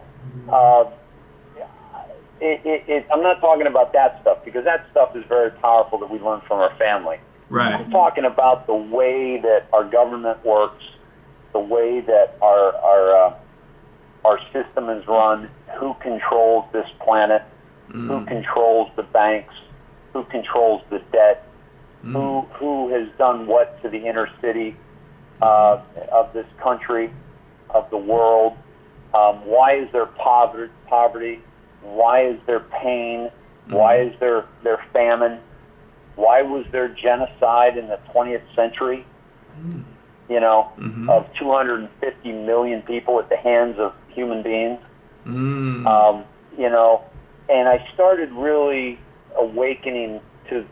I'm not talking about that stuff because that stuff is very powerful that we learn from our family. Right. I'm talking about the way that our government works, the way that our system is run, who controls this planet, who controls the banks, who controls the debt, who has done what to the inner city of this country, of the world. Why is there poverty? Why is there pain? Why is there famine? Why was there genocide in the 20th century? Of 250 million people at the hands of human beings. And I started really awakening to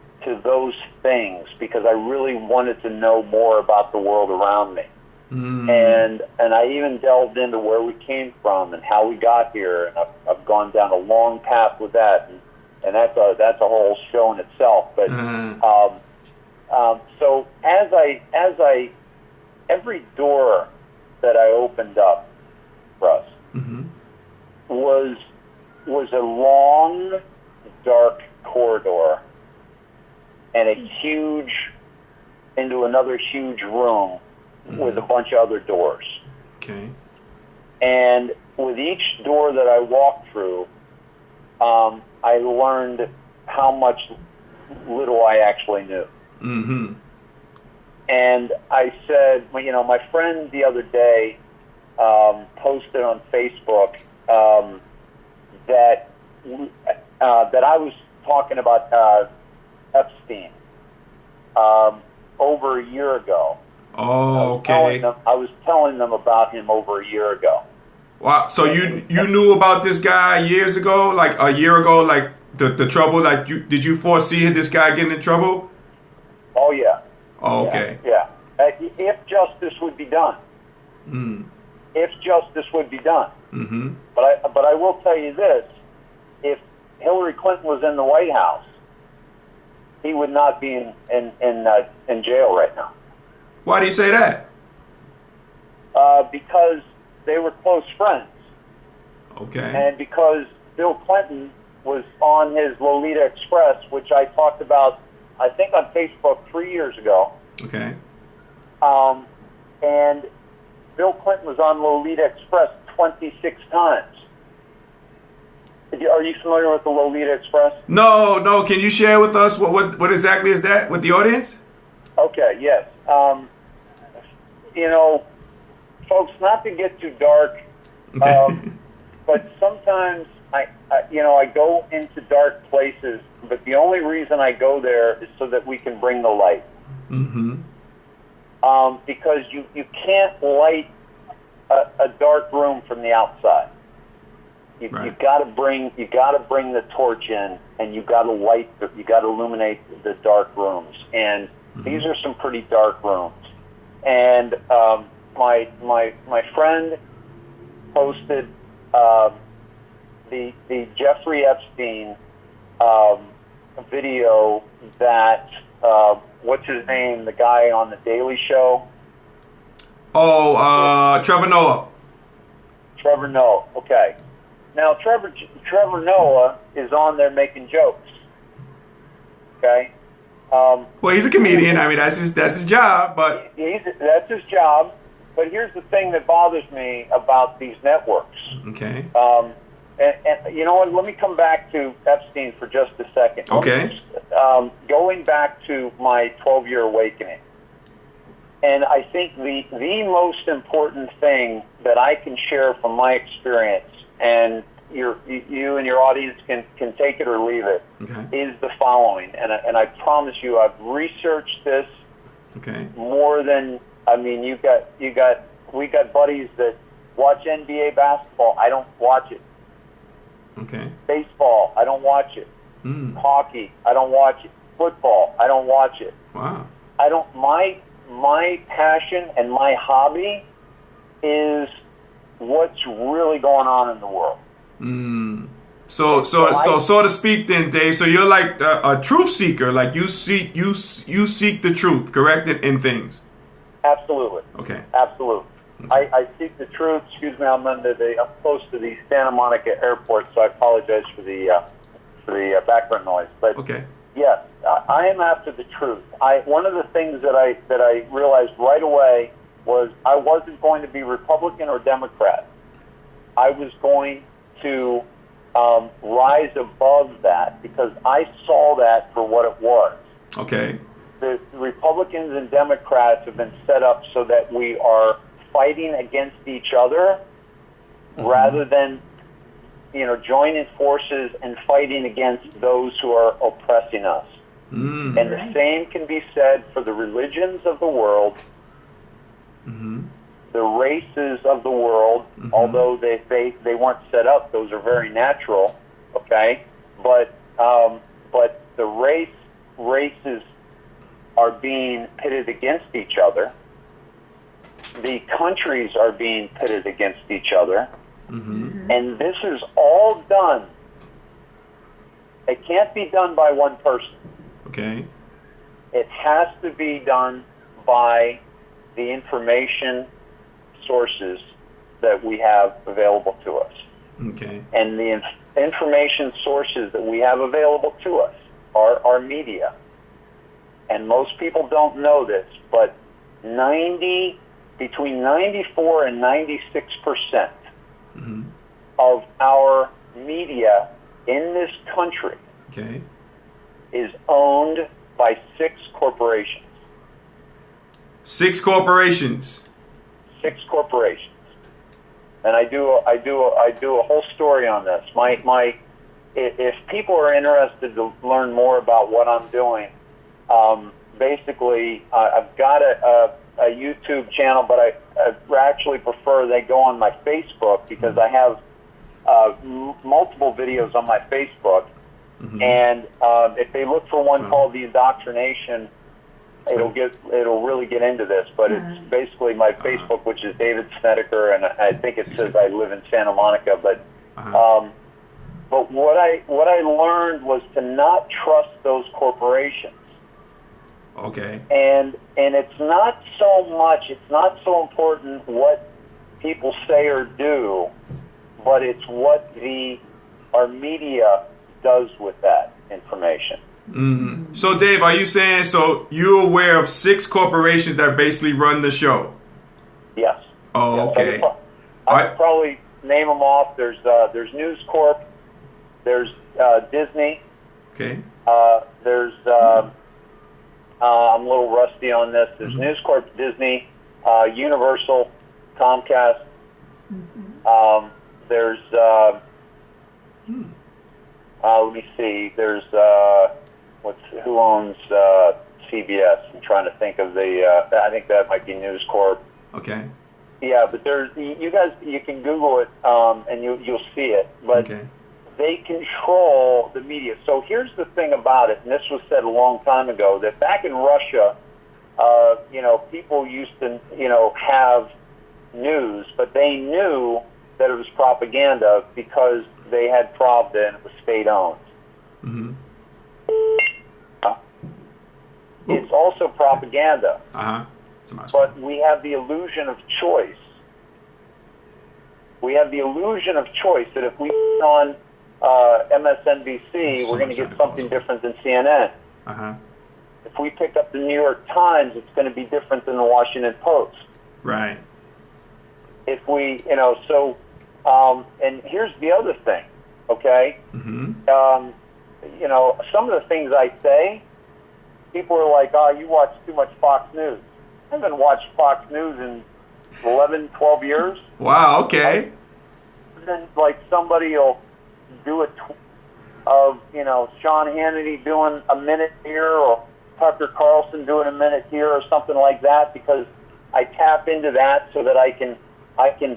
those things because I really wanted to know more about the world around me. And I even delved into where we came from and how we got here, and I've gone down a long path with that, and that's a whole show in itself. But so as I every door that I opened up, Russ, was a long, dark corridor and into another huge room with a bunch of other doors. Okay. And with each door that I walked through, I learned how much little I actually knew. And I said, my friend the other day posted on Facebook that I was talking about Epstein over a year ago. Oh, okay. I was telling them about him over a year ago. Wow. So you knew about this guy years ago, like a year ago, like the trouble. Like, did you foresee this guy getting in trouble? Oh yeah. Oh, okay. Yeah. If justice would be done. If justice would be done. But I will tell you this: if Hillary Clinton was in the White House, he would not be in jail right now. Why do you say that? Because they were close friends. Okay. And because Bill Clinton was on his Lolita Express, which I talked about, I think on Facebook 3 years ago. Okay. And Bill Clinton was on Lolita Express 26 times. Are you familiar with the Lolita Express? No. Can you share with us what exactly is that with the audience? Okay, yes. folks, not to get too dark, but sometimes I go into dark places, but the only reason I go there is so that we can bring the light. Mm-hmm. Because you can't light a dark room from the outside. You got to bring the torch in, and you got to illuminate the dark rooms. And these are some pretty dark rooms. And my friend posted the Jeffrey Epstein video that what's his name, the guy on the Daily Show? Trevor Noah. Trevor Noah. Okay. Now Trevor Noah is on there making jokes. Okay. Well, he's a comedian. I mean, that's his job. But that's his job. But here's the thing that bothers me about these networks. Okay. And you know what? Let me come back to Epstein for just a second. Okay. Going back to my 12-year awakening, and I think the most important thing that I can share from my experience, and you and your audience can take it or leave it, is the following. And I promise you, I've researched this more than we got buddies that watch NBA basketball. I don't watch it. Okay. Baseball, I don't watch it. Hockey, I don't watch it. Football, I don't watch it. Wow. I don't. My passion and my hobby is what's really going on in the world. So to speak, then, Dave. So you're like a truth seeker. Like you seek the truth, correct? In things. Absolutely. Okay. Absolutely. I seek the truth. Excuse me, I'm close to the Santa Monica airport, so I apologize for the background noise. But yes, I am after the truth. One of the things that I realized right away was I wasn't going to be Republican or Democrat. I was going to rise above that because I saw that for what it was. Okay. The Republicans and Democrats have been set up so that we are fighting against each other rather than joining forces and fighting against those who are oppressing us. And the same can be said for the religions of the world, the races of the world, although they weren't set up, those are very natural, okay? But the races are being pitted against each other. The countries are being pitted against each other. And this is all done. It can't be done by one person. Okay. It has to be done by the information sources that we have available to us. Okay. And the information sources that we have available to us are our media. And most people don't know this, but between 94 and 96% of our media in this country is owned by 6 corporations. 6 corporations. 6 corporations. And I do a whole story on this. If people are interested to learn more about what I'm doing, basically I've got a YouTube channel, but I actually prefer they go on my Facebook because I have multiple videos on my Facebook. And if they look for one called The Indoctrination, it'll really get into this. But it's basically my Facebook, which is David Snedeker, and I think it says I live in Santa Monica. But what I learned was to not trust those corporations. Okay. And it's not so important what people say or do, but it's what our media does with that information. So Dave, are you saying you're aware of 6 corporations that basically run the show? Yes. Oh, okay. I could probably name them off. There's News Corp. There's Disney. Okay. There's I'm a little rusty on this. There's News Corp, Disney, Universal, Comcast. There's let me see. There's who owns CBS? I'm trying to think of the. I think that might be News Corp. Okay. Yeah, but there's you guys. You can Google it and you'll see it. But they control the media. So here's the thing about it, and this was said a long time ago, that back in Russia, people used to have news, but they knew that it was propaganda because they had Pravda and it was state-owned. Mm-hmm. It's also propaganda. But we have the illusion of choice. We have the illusion of choice that if we put on MSNBC, we're going to get something different than CNN. If we pick up the New York Times, it's going to be different than the Washington Post. Right. If we, and here's the other thing, okay? Mm-hmm. Some of the things I say, people are like, oh, you watch too much Fox News. I haven't watched Fox News in 11, 12 years. Wow, okay. And then, somebody will do of, Sean Hannity doing a minute here, or Tucker Carlson doing a minute here, or something like that, because I tap into that so that I can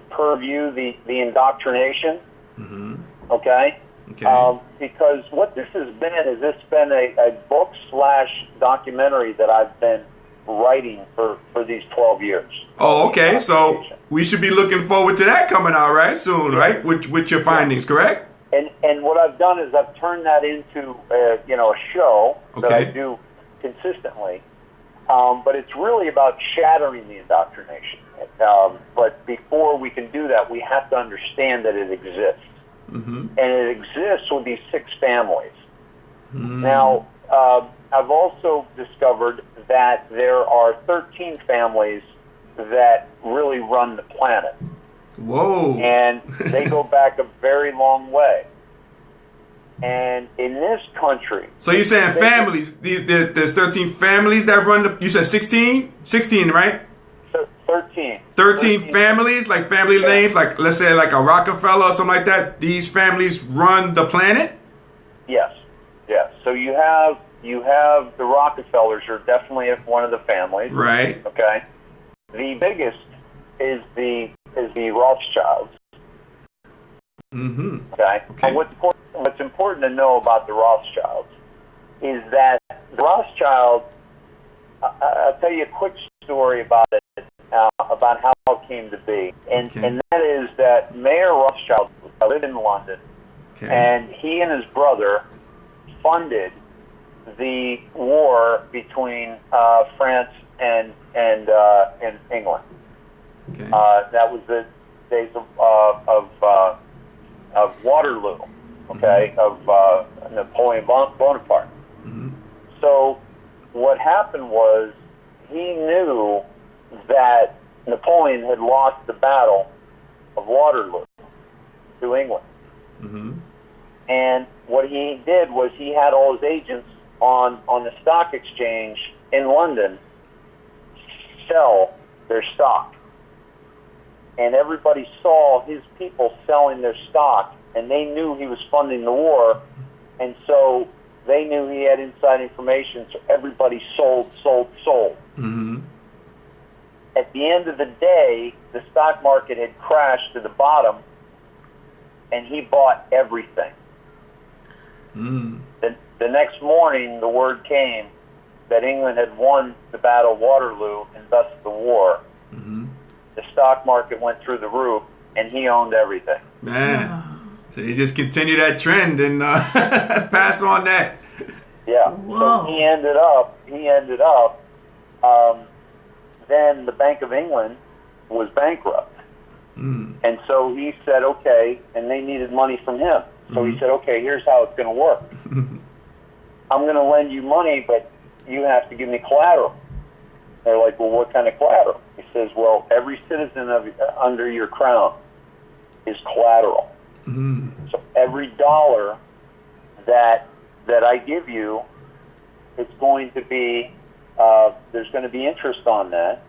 purview the indoctrination. Mm-hmm. Okay? Because what this has been is a book/documentary that I've been writing for these 12 years. Oh, okay. So we should be looking forward to that coming out soon, right? With your findings, correct? And what I've done is I've turned that into a show that I do consistently. But it's really about shattering the indoctrination. But before we can do that, we have to understand that it exists. Mm-hmm. And it exists with these 6 families. Mm-hmm. Now, I've also discovered that there are 13 families that really run the planet. Whoa. And they go back a very long way. And in this country... So you're saying families, there's 13 families that run you said 16? 16, right? 13. 13 families, like family names, like let's say like a Rockefeller or something like that. These families run the planet? Yes. So you have the Rockefellers are definitely one of the families. Right. Okay. The biggest is the Rothschilds. Mm-hmm. Okay. And what's important to know about the Rothschilds is that the Rothschilds. I'll tell you a quick story about it, about how it came to be, and that is that Mayor Rothschild lived in London, and he and his brother funded the war between France and England. Okay. That was the days of Waterloo, of Napoleon Bonaparte. Mm-hmm. So what happened was he knew that Napoleon had lost the battle of Waterloo to England. Mm-hmm. And what he did was he had all his agents on the stock exchange in London sell their stock. And everybody saw his people selling their stock, and they knew he was funding the war, and so they knew he had inside information, so everybody sold. Mm-hmm. At the end of the day, the stock market had crashed to the bottom, and he bought everything. Mm. The next morning, the word came that England had won the Battle of Waterloo and thus the war. Mm-hmm. The stock market went through the roof, and he owned everything. Man, so you just continue that trend and pass on that. Yeah. Whoa. So he ended up. Then the Bank of England was bankrupt, and so he said, "Okay," and they needed money from him. So he said, "Okay, here's how it's going to work. I'm going to lend you money, but you have to give me collateral." They're like, "Well, what kind of collateral?" He says, "Well, every citizen under your crown is collateral. So every dollar that I give you, it's going to be there's going to be interest on that,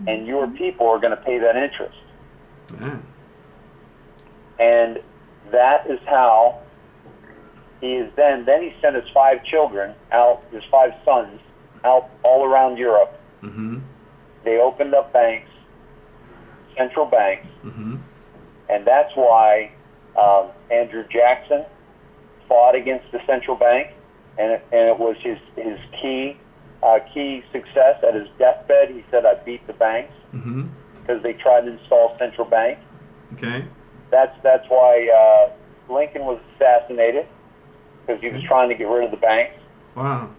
and your people are going to pay that interest. Man. And that is how he is then he sent his 5 children out, his 5 sons, out all around Europe. Mm-hmm. They opened up banks, central banks, Mm-hmm. and that's why Andrew Jackson fought against the central bank, and it was his key success at his deathbed. He said, "I beat the banks," Mm-hmm. because they tried to install central bank. Okay. That's why Lincoln was assassinated, because he was trying to get rid of the banks. Wow.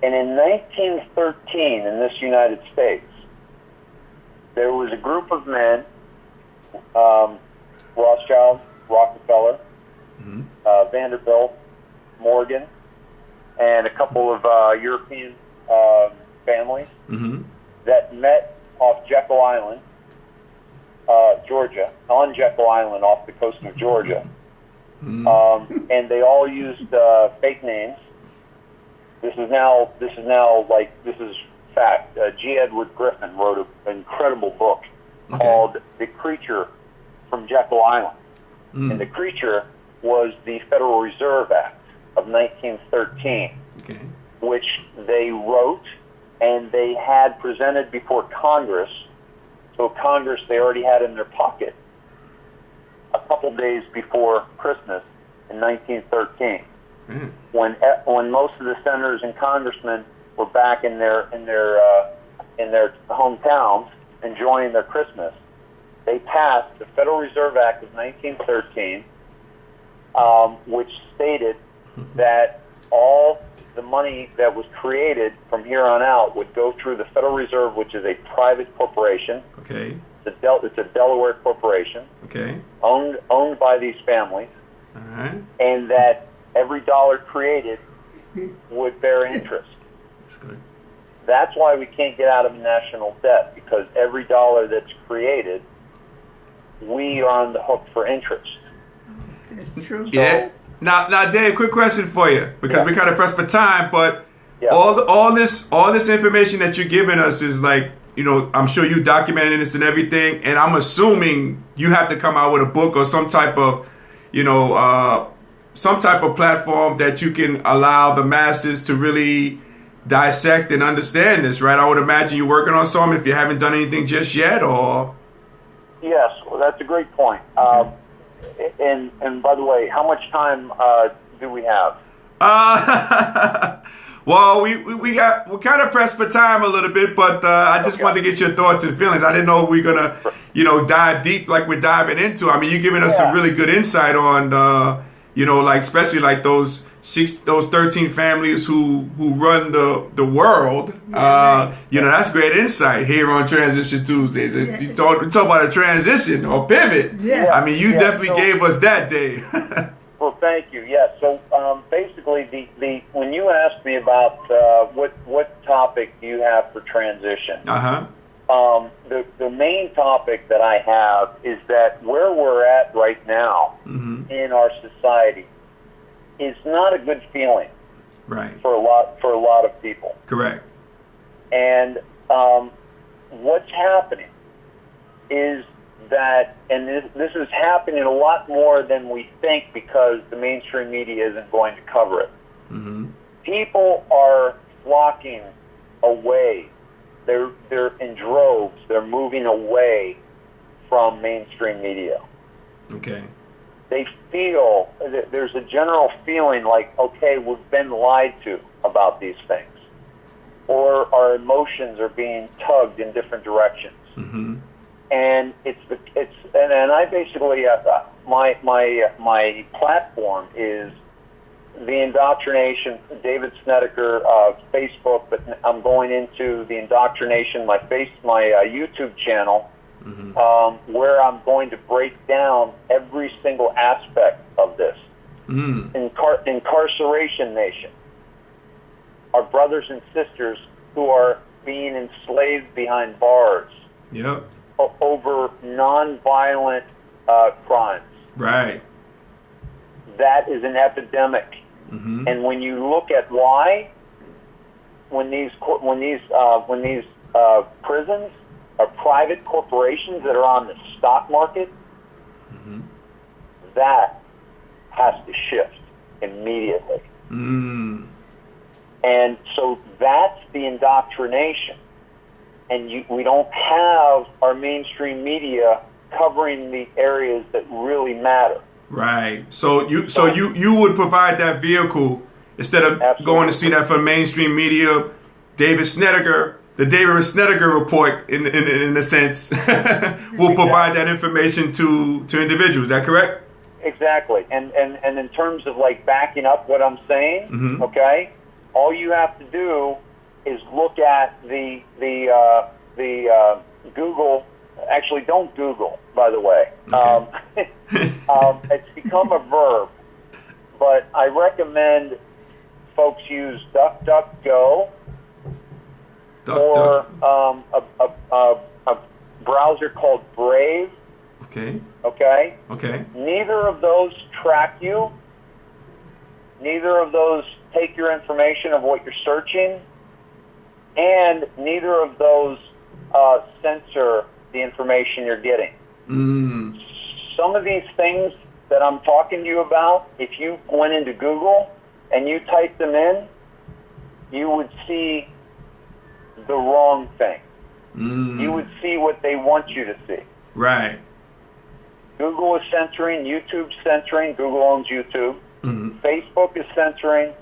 And in 1913, in this United States, there was a group of men, Rothschild, Rockefeller, Mm-hmm. Vanderbilt, Morgan, and a couple of European families Mm-hmm. that met off Jekyll Island, Georgia, on Jekyll Island off the coast of Georgia. Mm-hmm. And they all used fake names. This is fact. G. Edward Griffin wrote an incredible book called The Creature from Jekyll Island. Mm. And The Creature was the Federal Reserve Act of 1913, Okay. which they wrote and they had presented before Congress. So Congress they already had in their pocket a couple days before Christmas in 1913, Mm. when most of the senators and congressmen were back in their hometowns enjoying their Christmas. They passed the Federal Reserve Act of 1913, which stated that all the money that was created from here on out would go through the Federal Reserve, which is a private corporation. Okay. It's a Delaware corporation Okay. owned by these families, All right. and that every dollar created would bear interest. That's good. That's why we can't get out of national debt, because every dollar that's created, we are on the hook for interest. That's true. Yeah. Now, Dave, quick question for you, because we kind of pressed for time, but Yeah. all this information that you're giving us is like, I'm sure you documented this and everything, and I'm assuming you have to come out with a book or some type of, platform that you can allow the masses to really dissect and understand this, right? I would imagine you're working on some if you haven't done anything just yet, or... Yes, well, that's a great point. And by the way, how much time do we have? Well, we're kind of pressed for time a little bit, but I just wanted to get your thoughts and feelings. I didn't know we're gonna, dive deep like we're diving into. I mean, you're giving us some really good insight on, especially like those 13 families who run the world. That's great insight here on Transition Tuesdays. Yeah. You talk about a transition or pivot. Yeah. I mean, you definitely gave us that, Dave. Well, thank you. Yes. So basically, when you asked me about what topic do you have for transition, the main topic that I have is that where we're at right now in our society is not a good feeling, right? For a lot of people. Correct. And what's happening is that, and this is happening a lot more than we think, because the mainstream media isn't going to cover it. Mm-hmm. People are flocking away. They're in droves. They're moving away from mainstream media. Okay. They feel, there's a general feeling like, okay, we've been lied to about these things, or our emotions are being tugged in different directions. Mm-hmm. And and I basically my platform is the indoctrination. David Snedeker Facebook, but I'm going into the indoctrination. My YouTube channel, where I'm going to break down every single aspect of this. Incarceration nation. Our brothers and sisters who are being enslaved behind bars. Yep. Over non-violent crimes. Right. That is an epidemic. Mm-hmm. And when you look at why, when these prisons are private corporations that are on the stock market, that has to shift immediately. And so that's the indoctrination. And we don't have our mainstream media covering the areas that really matter. Right. So you would provide that vehicle instead of going to see that from mainstream media. David Snedeker, the David Snedeker report, in a sense, will provide that information to individuals. Is that correct? Exactly. And in terms of like backing up what I'm saying, okay, all you have to do is look at the Google. Actually, don't Google, by the way. Okay. It's become a verb, but I recommend folks use DuckDuckGo or a browser called Brave. Okay. Okay. Okay. Neither of those track you. Neither of those take your information of what you're searching, and neither of those censor the information you're getting. Some of these things that I'm talking to you about, if you went into Google and you typed them in, you would see the wrong thing. You would see what they want you to see. Right. Google is censoring, YouTube's censoring, Google owns YouTube. Facebook is censoring,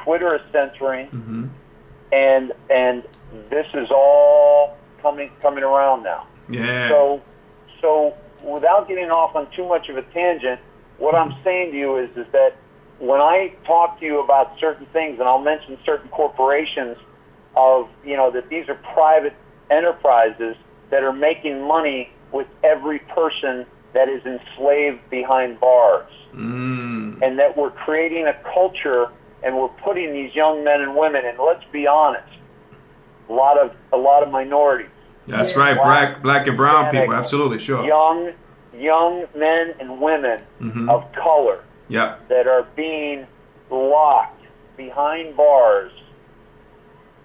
Twitter is censoring, and this is all coming around now. Yeah. So without getting off on too much of a tangent, what I'm saying to you is that when I talk to you about certain things, and I'll mention certain corporations that these are private enterprises that are making money with every person that is enslaved behind bars, and that we're creating a culture and we're putting these young men and women, and let's be honest, a lot of minorities. That's right, black and brown people, absolutely, sure. Young men and women of color that are being locked behind bars,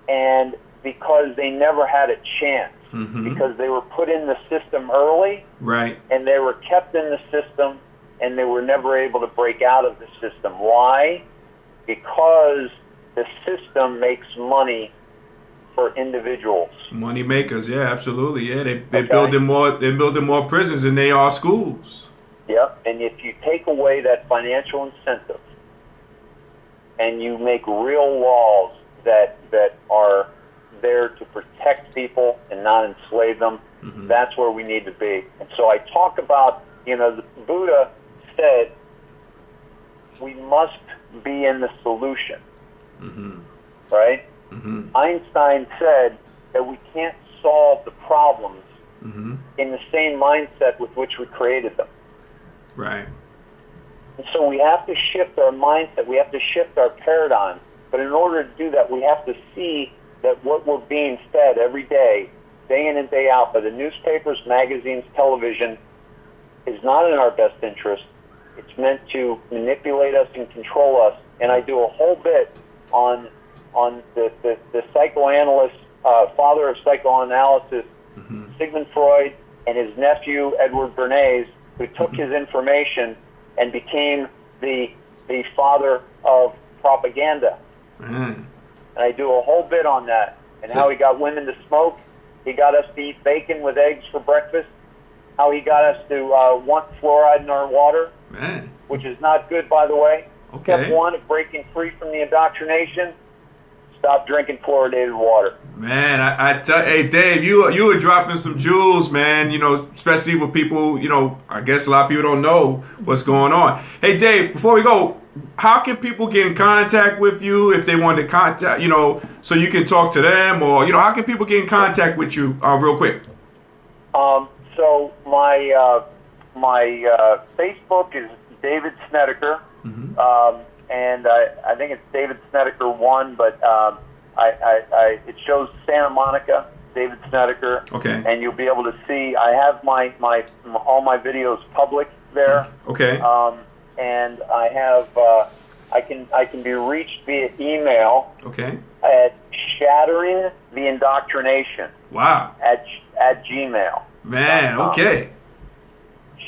and because they never had a chance, because they were put in the system early, right, and they were kept in the system, and they were never able to break out of the system. Why? Because the system makes money for individuals. Money makers, yeah, absolutely, yeah. They're building more prisons than they are schools. Yep, and if you take away that financial incentive, and you make real laws that are there to protect people and not enslave them, that's where we need to be. And so I talk about, the Buddha said we must be in the solution, right? Einstein said that we can't solve the problems in the same mindset with which we created them. Right. And so we have to shift our mindset. We have to shift our paradigm. But in order to do that, we have to see that what we're being fed every day in and day out, by the newspapers, magazines, television, is not in our best interest. It's meant to manipulate us and control us. And I do a whole bit on the psychoanalyst, father of psychoanalysis, Sigmund Freud, and his nephew, Edward Bernays, who took his information and became the father of propaganda. And I do a whole bit on that, and how he got women to smoke. He got us to eat bacon with eggs for breakfast. How he got us to want fluoride in our water, which is not good, by the way. Step one of breaking free from the indoctrination: stop drinking fluoridated water. Man, hey Dave, you were dropping some jewels, man. Especially with people. I guess a lot of people don't know what's going on. Hey Dave, before we go, how can people get in contact with you if they want to contact, so you can talk to them, or how can people get in contact with you real quick? So my Facebook is David Snedeker, and I think it's David Snedeker 1, but it shows Santa Monica, David Snedeker, and you'll be able to see. I have all my videos public there. And I have I can be reached via email. At Shattering the Indoctrination. Wow. Gmail. Man, okay.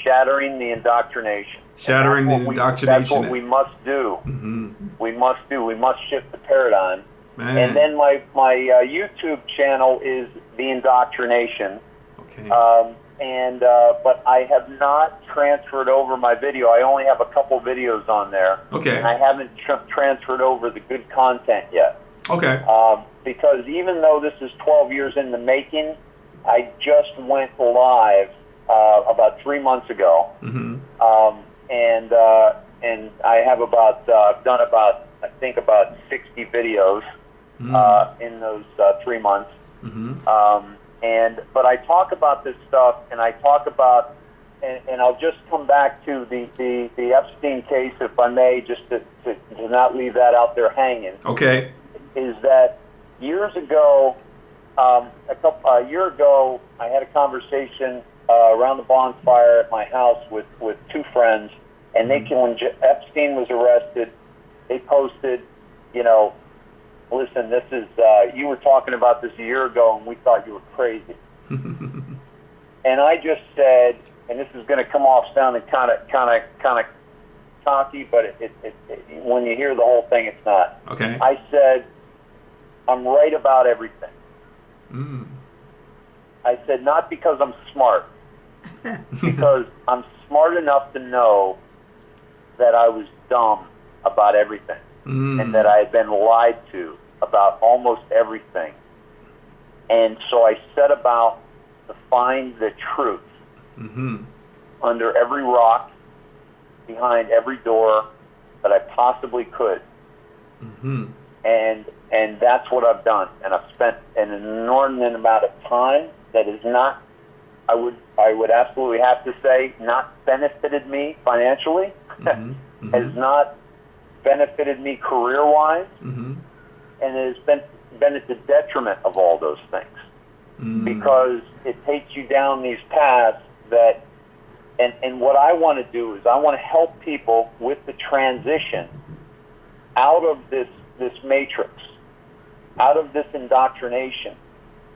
Shattering the indoctrination. Shattering the indoctrination. That's what we must do. We must do. We must shift the paradigm. Man. And then my YouTube channel is The Indoctrination. Okay. But I have not transferred over my video. I only have a couple videos on there. Okay. And I haven't transferred over the good content yet. Okay. Because even though this is 12 years in the making, I just went live about 3 months ago. And I have I've done about 60 videos in those 3 months. But I talk about this stuff, and I talk about, and I'll just come back to the Epstein case, if I may, just to not leave that out there hanging. Okay. Is that years ago, a year ago, I had a conversation around the bonfire at my house with two friends, and when Epstein was arrested, they posted, listen, this is, you were talking about this a year ago, and we thought you were crazy. And I just said, and this is going to come off sounding kind of cocky, but it, when you hear the whole thing, it's not. Okay. I said, I'm right about everything. I said, not because I'm smart, because I'm smart enough to know that I was dumb about everything, and that I had been lied to about almost everything. And so I set about to find the truth under every rock, behind every door that I possibly could. And that's what I've done. And I've spent an inordinate amount of time that is not, I would absolutely have to say, not benefited me financially, has not benefited me career-wise, and it has been at the detriment of all those things. Because it takes you down these paths that, and what I want to do is I want to help people with the transition out of this matrix, out of this indoctrination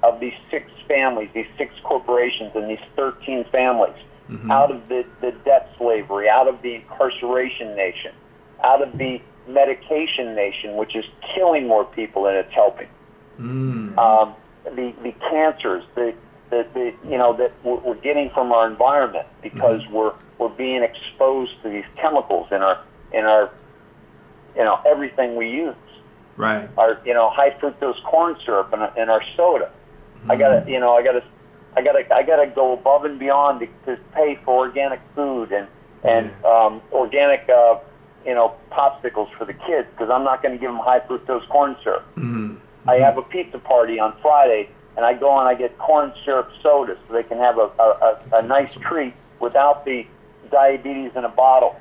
of these 6 families, these 6 corporations, and these 13 families, out of the debt slavery, out of the incarceration nation, out of the medication nation, which is killing more people than it's helping. The cancers that we're getting from our environment because we're being exposed to these chemicals in our everything we use. Right. Our high fructose corn syrup in our soda. I gotta go above and beyond to pay for organic food and organic popsicles for the kids, because I'm not going to give them high fructose corn syrup. I have a pizza party on Friday, and I go and I get corn syrup soda so they can have a nice treat without the diabetes in a bottle.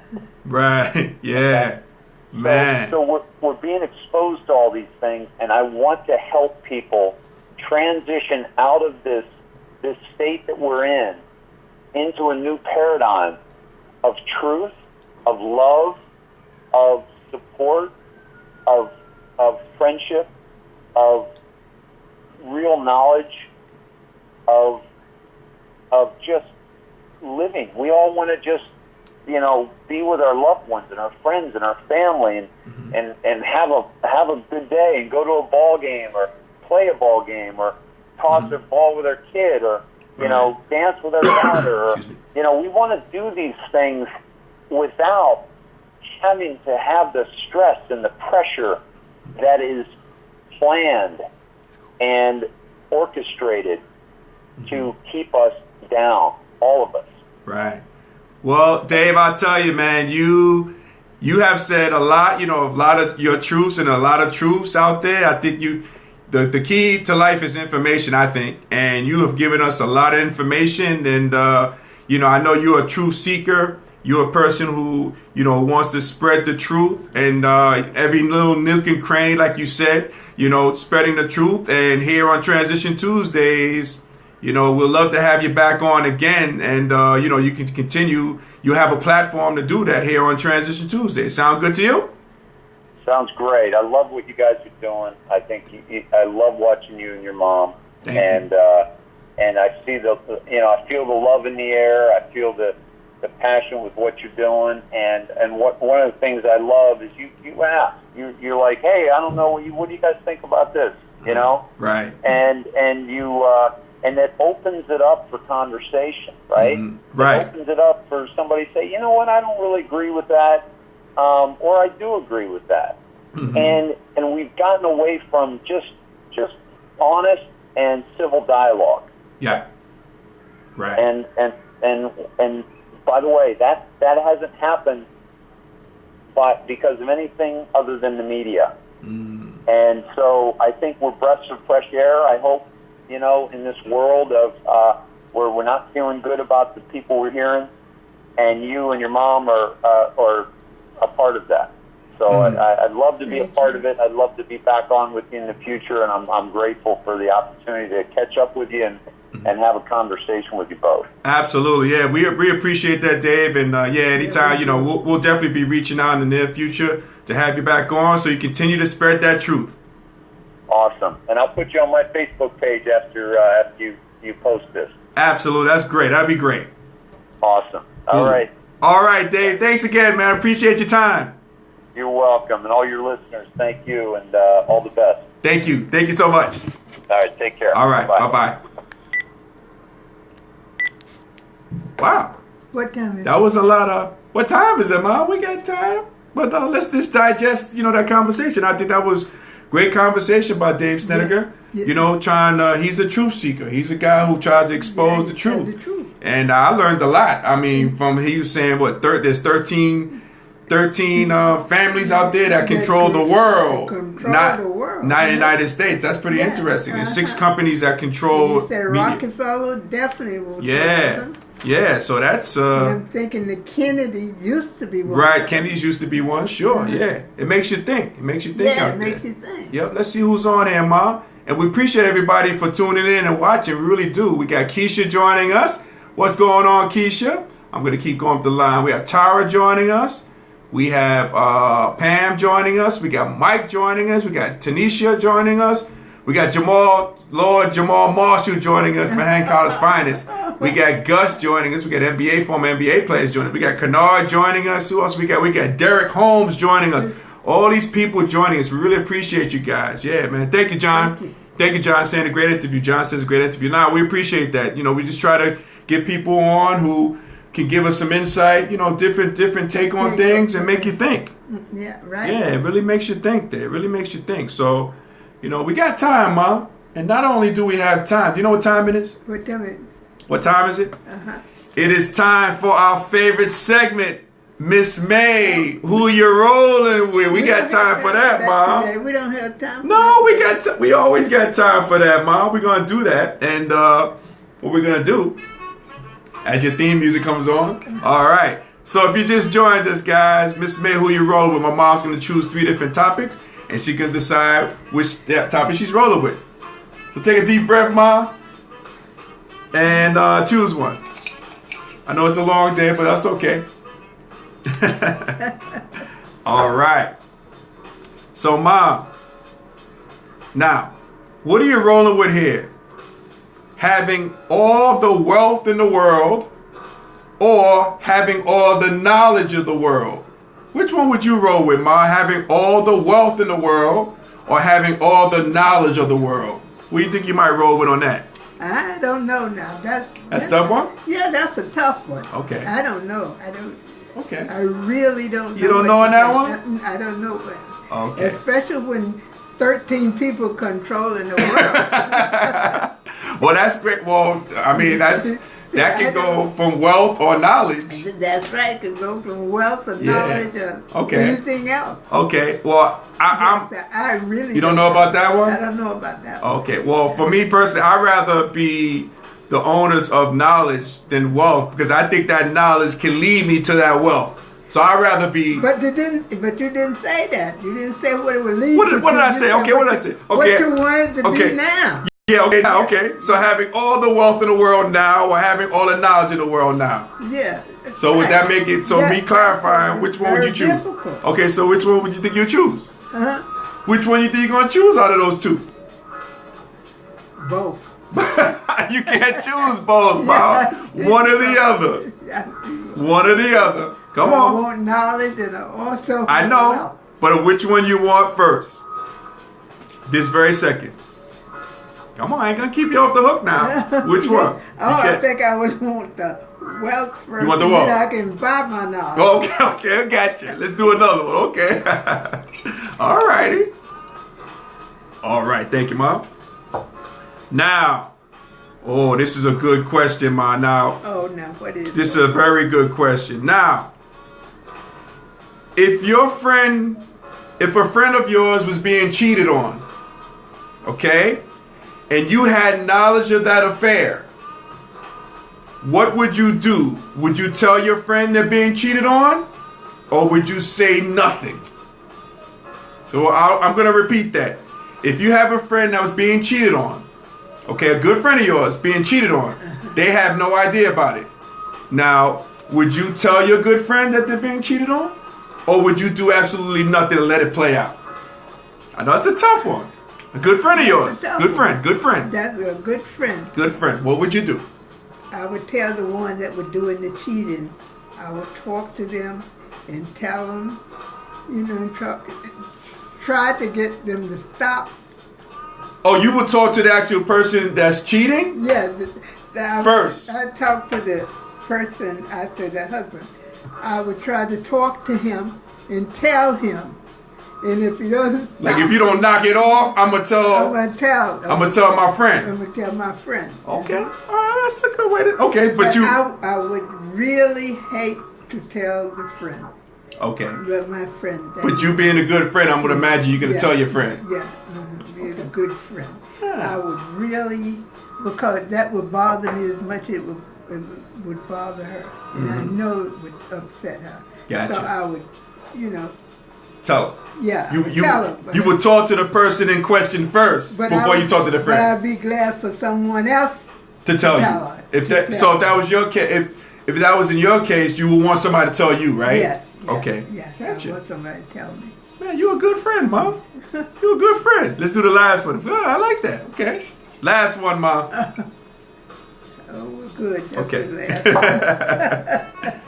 Right. Yeah. Man. So we're being exposed to all these things, and I want to help people transition out of this state that we're in into a new paradigm of truth, of love, of support, of friendship, of real knowledge, of just living. We all want to just be with our loved ones and our friends and our family and have a good day and go to a ball game or play a ball game or toss a ball with our kid or dance with our daughter or we want to do these things without having to have the stress and the pressure that is planned and orchestrated to keep us down, all of us. Right. Well, Dave, I'll tell you, man, you have said a lot of your truths and a lot of truths out there. I think the key to life is information, I think, and you have given us a lot of information. And I know you're a truth seeker. You're a person who wants to spread the truth, and every little nook and cranny, like you said, spreading the truth. And here on Transition Tuesdays, we'd love to have you back on again, and you can continue. You have a platform to do that here on Transition Tuesday. Sound good to you? Sounds great. I love what you guys are doing. I think I love watching you and your mom. Thank you. and I see I feel the love in the air. I feel the passion with what you're doing, and one of the things I love is you ask. You're like, hey, I don't know, what do you guys think about this? You know? Right. And you and it opens it up for conversation, right? Right. It opens it up for somebody to say, you know what, I don't really agree with that, or I do agree with that. And we've gotten away from just honest and civil dialogue. Yeah. Right. And by the way, that hasn't happened because of anything other than the media. And so I think we're breaths of fresh air. I hope, in this world of where we're not feeling good about the people we're hearing, and you and your mom are a part of that. So I'd love to be a part of it. I'd love to be back on with you in the future, and I'm grateful for the opportunity to catch up with you and have a conversation with you both. Absolutely, yeah. We appreciate that, Dave, and anytime, we'll definitely be reaching out in the near future to have you back on so you continue to spread that truth. Awesome, and I'll put you on my Facebook page after you post this. Absolutely, that's great. That'd be great. Awesome. Cool. All right, Dave. Thanks again, man. Appreciate your time. You're welcome, and all your listeners, thank you, and all the best. Thank you so much. All right, take care. All right, bye-bye. Wow. What time is it? That was a lot of... What time is it, Mom? We got time. But let's just digest, that conversation. I think that was great conversation by Dave Snedeker. Yeah. He's a truth seeker. He's a guy who tries to expose the truth. And I learned a lot. I mean, he was saying, there's 13 families out there that control the world. Not the United States. That's pretty interesting. There's 6 companies that control. He said Rockefeller definitely will. Yeah, so that's... I'm thinking the Kennedy used to be one. Right, Kennedy's used to be one, sure, yeah. It makes you think. It makes you think Yeah, out it makes there. you think. Yep, let's see who's on here, Mom. And we appreciate everybody for tuning in and watching. We really do. We got Keisha joining us. What's going on, Keisha? I'm going to keep going up the line. We have Tara joining us. We have Pam joining us. We got Mike joining us. We got Tanisha joining us. We got Jamal Marshall joining us, Manhattan College Finest. We got Gus joining us. We got former NBA players joining us. We got Kennard joining us. Who else we got? We got Derek Holmes joining us. All these people joining us. We really appreciate you guys. Yeah, man. Thank you, John. Thank you, John, saying a great interview. John says a great interview. Now, we appreciate that. We just try to get people on who can give us some insight, different take on things and make you think. Yeah, right. Yeah, it really makes you think there. It really makes you think. So, we got time, Mom. And not only do we have time, do you know what time it is? What time is it? What time is it? It is time for our favorite segment, Miss May. Who you rolling with? We got time for that, Mom. Today. We don't have time. No, we always got time for that, Mom. We're gonna do that, and what we're gonna do as your theme music comes on. All right. So if you just joined us, guys, Miss May, who you rolling with? My mom's gonna choose 3 different topics, and she can decide which topic she's rolling with. So take a deep breath, Mom, and choose one. I know it's a long day, but that's okay. All right. So, Mom, now, what are you rolling with here? Having all the wealth in the world or having all the knowledge of the world? Which one would you roll with, Ma? Having all the wealth in the world or having all the knowledge of the world? What do you think you might roll with on that? I don't know now. That's a tough one? Yeah, that's a tough one. Okay. I don't know. Okay. I really don't know. You don't know on that one? I don't know what. Okay. Especially when 13 people controlling the world. Well, that's great. Well, I mean, that can go from wealth or knowledge. That's right. It can go from wealth or knowledge or anything else. Okay. Well, I really You don't know about that one? I don't know about that one. Okay. Well, for me personally, I'd rather be the owners of knowledge than wealth because I think that knowledge can lead me to that wealth. So I'd rather be. But you didn't say that. You didn't say what it would lead. What did I say? Okay. What did I say? Okay. What you wanted to be now. Yeah, okay. So having all the wealth in the world now or having all the knowledge in the world now? Yeah. So would that make it, me clarifying, which one would you choose? Difficult. Okay, so which one would you think you'd choose? Uh-huh. Which one you think you're going to choose out of those 2? Both. You can't choose both, Mom. One or the other. One or the other. Come on. I want knowledge and also I know. wealth. But which one you want first? This very second. Come on, I ain't gonna keep you off the hook now. Which one? I think I would want the wealth first. You want the wealth? Then I can buy my knowledge. Okay, I got you. Let's do another one. Okay. All righty. All right, thank you, Mom. Now, this is a good question, Ma. Now. Oh, no, what is This is a very good question. Now, if a friend of yours was being cheated on, okay, and you had knowledge of that affair, what would you do? Would you tell your friend they're being cheated on? Or would you say nothing? So I'm going to repeat that. If you have a friend that was being cheated on, okay, a good friend of yours being cheated on, they have no idea about it. Now, would you tell your good friend that they're being cheated on? Or would you do absolutely nothing and let it play out? I know it's a tough one. A good friend of yours. Good friend. That's a good friend. Good friend. What would you do? I would tell the one that was doing the cheating, I would talk to them and tell them, try to get them to stop. Oh, you would talk to the actual person that's cheating? Yeah. First. I talked to the person, I said the husband. I would try to talk to him and tell him. And if he doesn't stop, like if you don't knock it off, I'm gonna tell my friend. I'm gonna tell my friend. Okay. All right, that's a good way to. Okay, but you. I would really hate to tell the friend. Okay. But my friend. But you being a good friend, I'm gonna imagine you're gonna tell your friend. Yeah, being a good friend. I would really, because that would bother me as much as it would bother her, and I know it would upset her. Gotcha. So I would, Tell her. Yeah, tell her. You would talk to the person in question first before you talk to the friend. But I'd be glad for someone else to tell you. Her, if that was your case, if that was in your case, you would want somebody to tell you, right? Yes. Okay. Yes. Gotcha. I want somebody to tell me. Man, you're a good friend, Mom. You're a good friend. Let's do the last one. Oh, I like that. Okay. Last one, Mom. We're good. That's okay. The last one.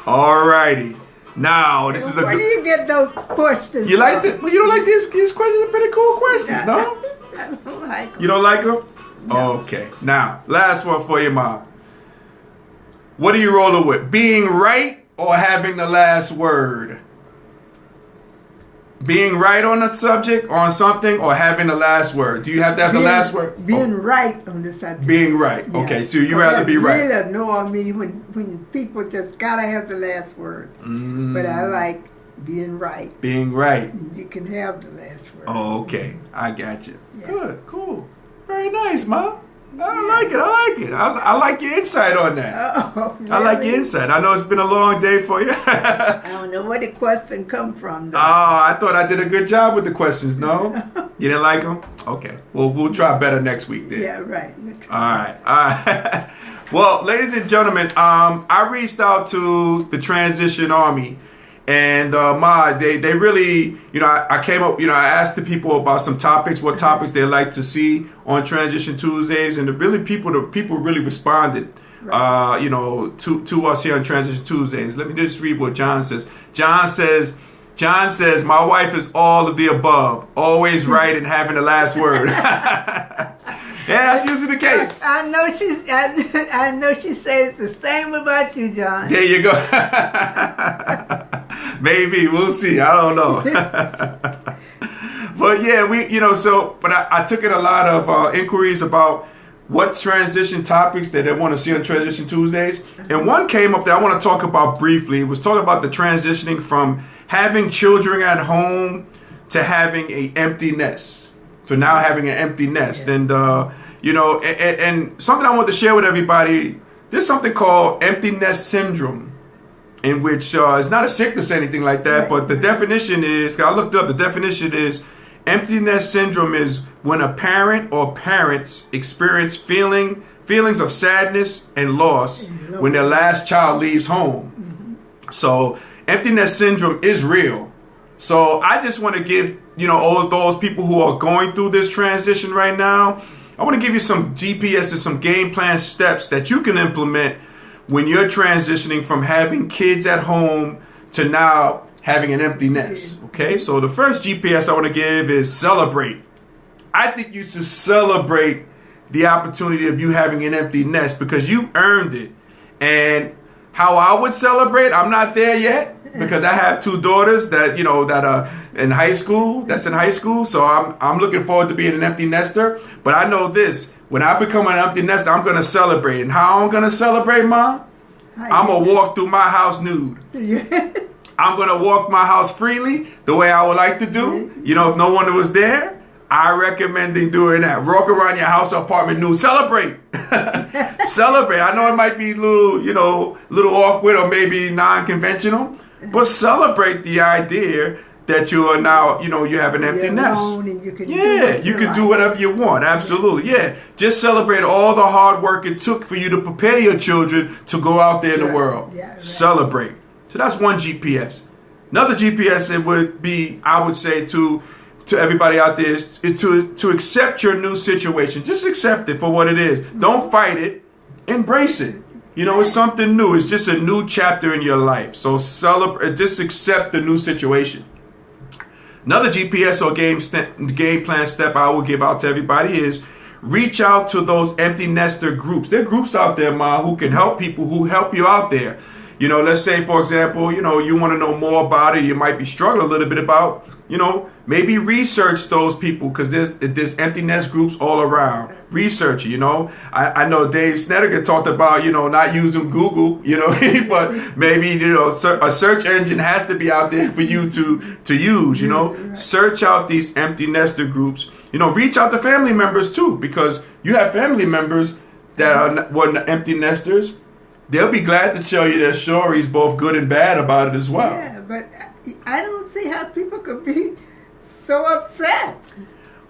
All righty. Now, this is a good... Where do you get those questions? You like that? Well, you don't like these questions? Are pretty cool questions, no? I don't like them. You don't like them? No. Okay. Now, last one for you, Mom. What are you rolling with? Being right or having the last word? Being right on a subject, on something, or having the last word? Do you have to have the last word? Being right on the subject. Being right. Yeah. Okay, so you rather be right. It really annoys me when people just gotta have the last word. But I like being right. Being right. You can have the last word. Oh, okay. I got you. Yeah. Good, cool. Very nice, Mom. I like it. I like your insight on that. Oh, really? I like your insight. I know it's been a long day for you. I don't know where the question come from, though. Oh, I thought I did a good job with the questions. No? You didn't like them? Okay. Well, we'll try better next week then. Yeah, right. All right. Well, ladies and gentlemen, I reached out to the Transition Army. And they really, I came up, I asked the people about some topics, what topics they like to see on Transition Tuesdays, and the people really responded, right. To us here on Transition Tuesdays. Let me just read what John says. John says, my wife is all of the above, always right and having the last word. Yeah, that's usually the case. I know she says the same about you, John. There you go. Maybe we'll see. I don't know. But yeah, I took in a lot of inquiries about what transition topics that they want to see on Transition Tuesdays, and one came up that I want to talk about briefly. It was talking about the transitioning from having children at home to having an empty nest. So now having an empty nest, and and something I want to share with everybody. There's something called empty nest syndrome, in which it's not a sickness or anything like that, right. But the definition is, I looked it up, the definition is empty nest syndrome is when a parent or parents experience feelings of sadness and loss when their last child leaves home. Mm-hmm. So empty nest syndrome is real. So I just want to give, all those people who are going through this transition right now, I want to give you some GPS to some game plan steps that you can implement when you're transitioning from having kids at home to now having an empty nest. Okay, so the first GPS I want to give is celebrate. I think you should celebrate the opportunity of you having an empty nest because you earned it. And how I would celebrate, I'm not there yet because I have 2 daughters that are in high school. That's in high school, so I'm looking forward to being an empty nester. But I know this: when I become an empty nester, I'm gonna celebrate. And how I'm gonna celebrate, Mom? I'm gonna walk through my house nude. I'm gonna walk my house freely the way I would like to do. You know, if no one was there, I recommend doing that. Walk around your house or apartment nude. Celebrate. Celebrate. I know it might be a little awkward or maybe non-conventional, but celebrate the idea that you are now, you have an empty nest. You can do whatever you want. Absolutely. Yeah. Just celebrate all the hard work it took for you to prepare your children to go out there in the world. Celebrate. So that's one GPS. Another GPS it would be, I would say, to everybody out there is to accept your new situation. Just accept it for what it is. Don't fight it. Embrace it. It's something new. It's just a new chapter in your life. So celebrate. Just accept the new situation. Another GPS or game plan step I will give out to everybody is reach out to those empty nester groups. There are groups out there, Ma, who can help people, who help you out there. Let's say, for example, you want to know more about it. You might be struggling a little bit about, maybe research those people because there's empty nest groups all around. Research it, I know Dave Snedeker talked about, not using Google, but maybe, a search engine has to be out there for you to use, Search out these empty nester groups. Reach out to family members too, because you have family members that were empty nesters. They'll be glad to tell you their stories, both good and bad, about it as well. Yeah, but I don't see how people could be so upset.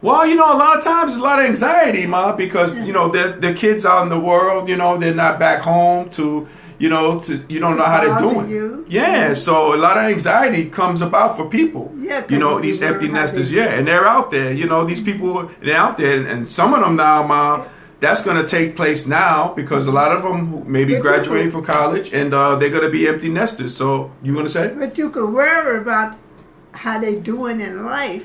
Well, a lot of times there's a lot of anxiety, Ma, because, their kids out in the world, they're not back home to, you don't know how they're doing. Yeah, so a lot of anxiety comes about for people. Yeah, these empty nesters, and they're out there, these people, they're out there, and some of them now, Ma, that's going to take place now because a lot of them may be graduating from college and they're going to be empty nesters. So you want to say? But you could worry about how they're doing in life,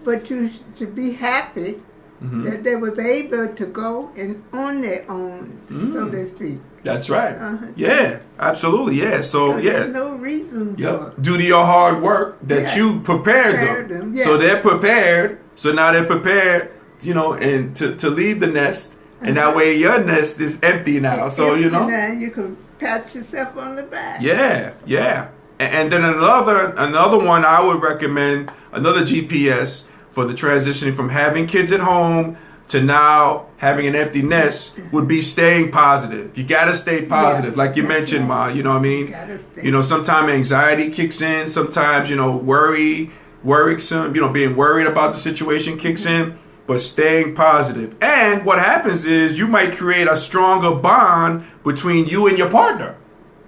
but you should be happy that they was able to go and on their own, so to speak. That's right. Yeah, absolutely. Yeah. So there's no reason for due to your hard work that you prepared them. Yeah. So they're prepared. So now they're prepared. And to leave the nest, and that way your nest is empty now. So now you can pat yourself on the back. Yeah. And then another one I would recommend, another GPS for the transitioning from having kids at home to now having an empty nest would be staying positive. You gotta stay positive, like you mentioned, Ma. You know what I mean? Sometimes anxiety kicks in. Sometimes worrisome. Being worried about the situation kicks in. But staying positive. And what happens is you might create a stronger bond between you and your partner.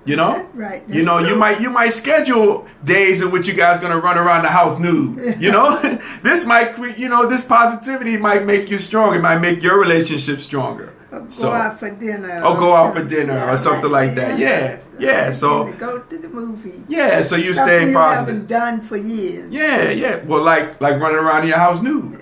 Right. You might schedule days in which you guys gonna run around the house nude. This might this positivity might make you strong. It might make your relationship stronger. Go out for dinner. Go out for dinner or something like that. Yeah. So go to the movie. Yeah. So you staying positive. Haven't done for years. Yeah. Well, like running around in your house nude.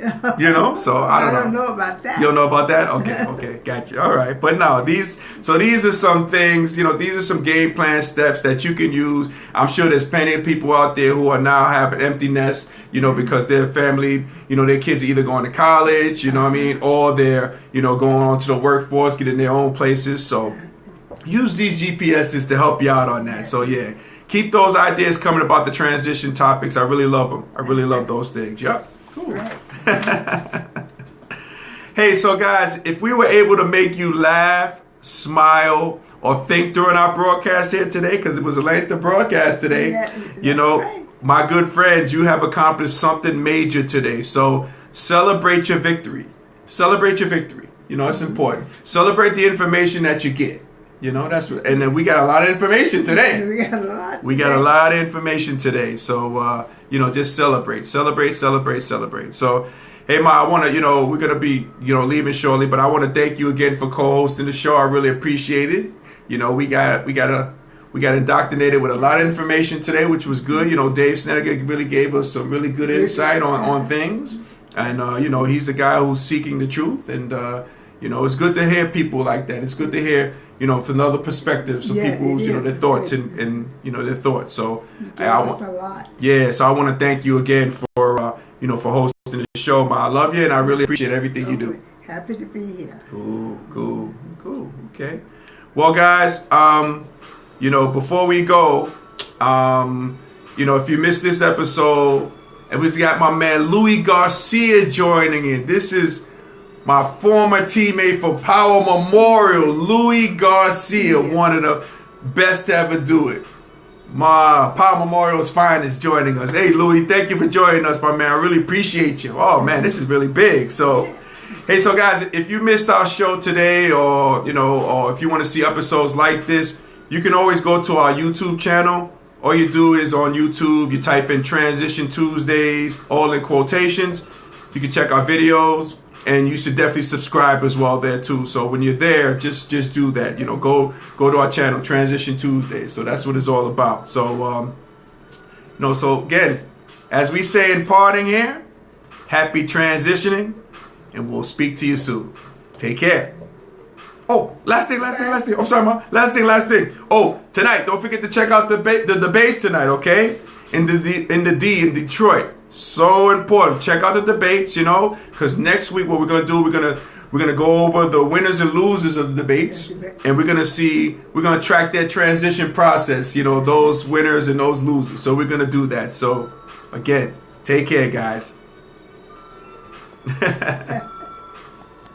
So I don't know about that. You don't know about that? Okay. Gotcha. All right. But no, these are some things. These are some game plan steps that you can use. I'm sure there's plenty of people out there who are now having empty nests. Because their family, their kids are either going to college, or they're, going on to the workforce, getting their own places. So use these GPSs to help you out on that. So yeah, keep those ideas coming about the transition topics. I really love them. I really love those things. Yep. Cool. Hey, so guys, if we were able to make you laugh, smile, or think during our broadcast here today, because it was a lengthy broadcast today, right. My good friends, you have accomplished something major today. So celebrate your victory. Celebrate your victory. It's important. Celebrate the information that you get. And then we got a lot of information today. We got a lot of information today. So, just celebrate. So, Hey, Ma, I want to, we're going to be, leaving shortly, but I want to thank you again for co-hosting the show. I really appreciate it. We got indoctrinated with a lot of information today, which was good. Dave Snedeker really gave us some really good insight on things. And, he's a guy who's seeking the truth. And, it's good to hear people like that. It's good to hear, from another perspective, some people, their thoughts and their thoughts. So I want a lot. Yeah, so I want to thank you again for hosting the show, Ma. I love you, and I really appreciate everything you do. Happy to be here. Cool. Okay. Well, guys, before we go, if you missed this episode, and we got my man Louis Garcia joining in. This is my former teammate for Power Memorial, Louis Garcia, one of the best to ever do it. My Power Memorial's finest joining us. Hey, Louis, thank you for joining us, my man. I really appreciate you. Oh, man, this is really big. So, hey, guys, if you missed our show today, or if you want to see episodes like this, you can always go to our YouTube channel. All you do is on YouTube, you type in Transition Tuesdays, all in quotations. You can check our videos. And you should definitely subscribe as well there too. So when you're there, just do that. Go to our channel, Transition Tuesday. So that's what it's all about. So so again, as we say in parting here, happy transitioning, and we'll speak to you soon. Take care. Oh, last thing. I'm sorry, Ma. Last thing. Oh, tonight, don't forget to check out the debates tonight, okay? In Detroit. So important. Check out the debates, because next week what we're gonna do, we're gonna go over the winners and losers of the debates, and we're gonna track that transition process, those winners and those losers. So we're gonna do that. So again, take care, guys.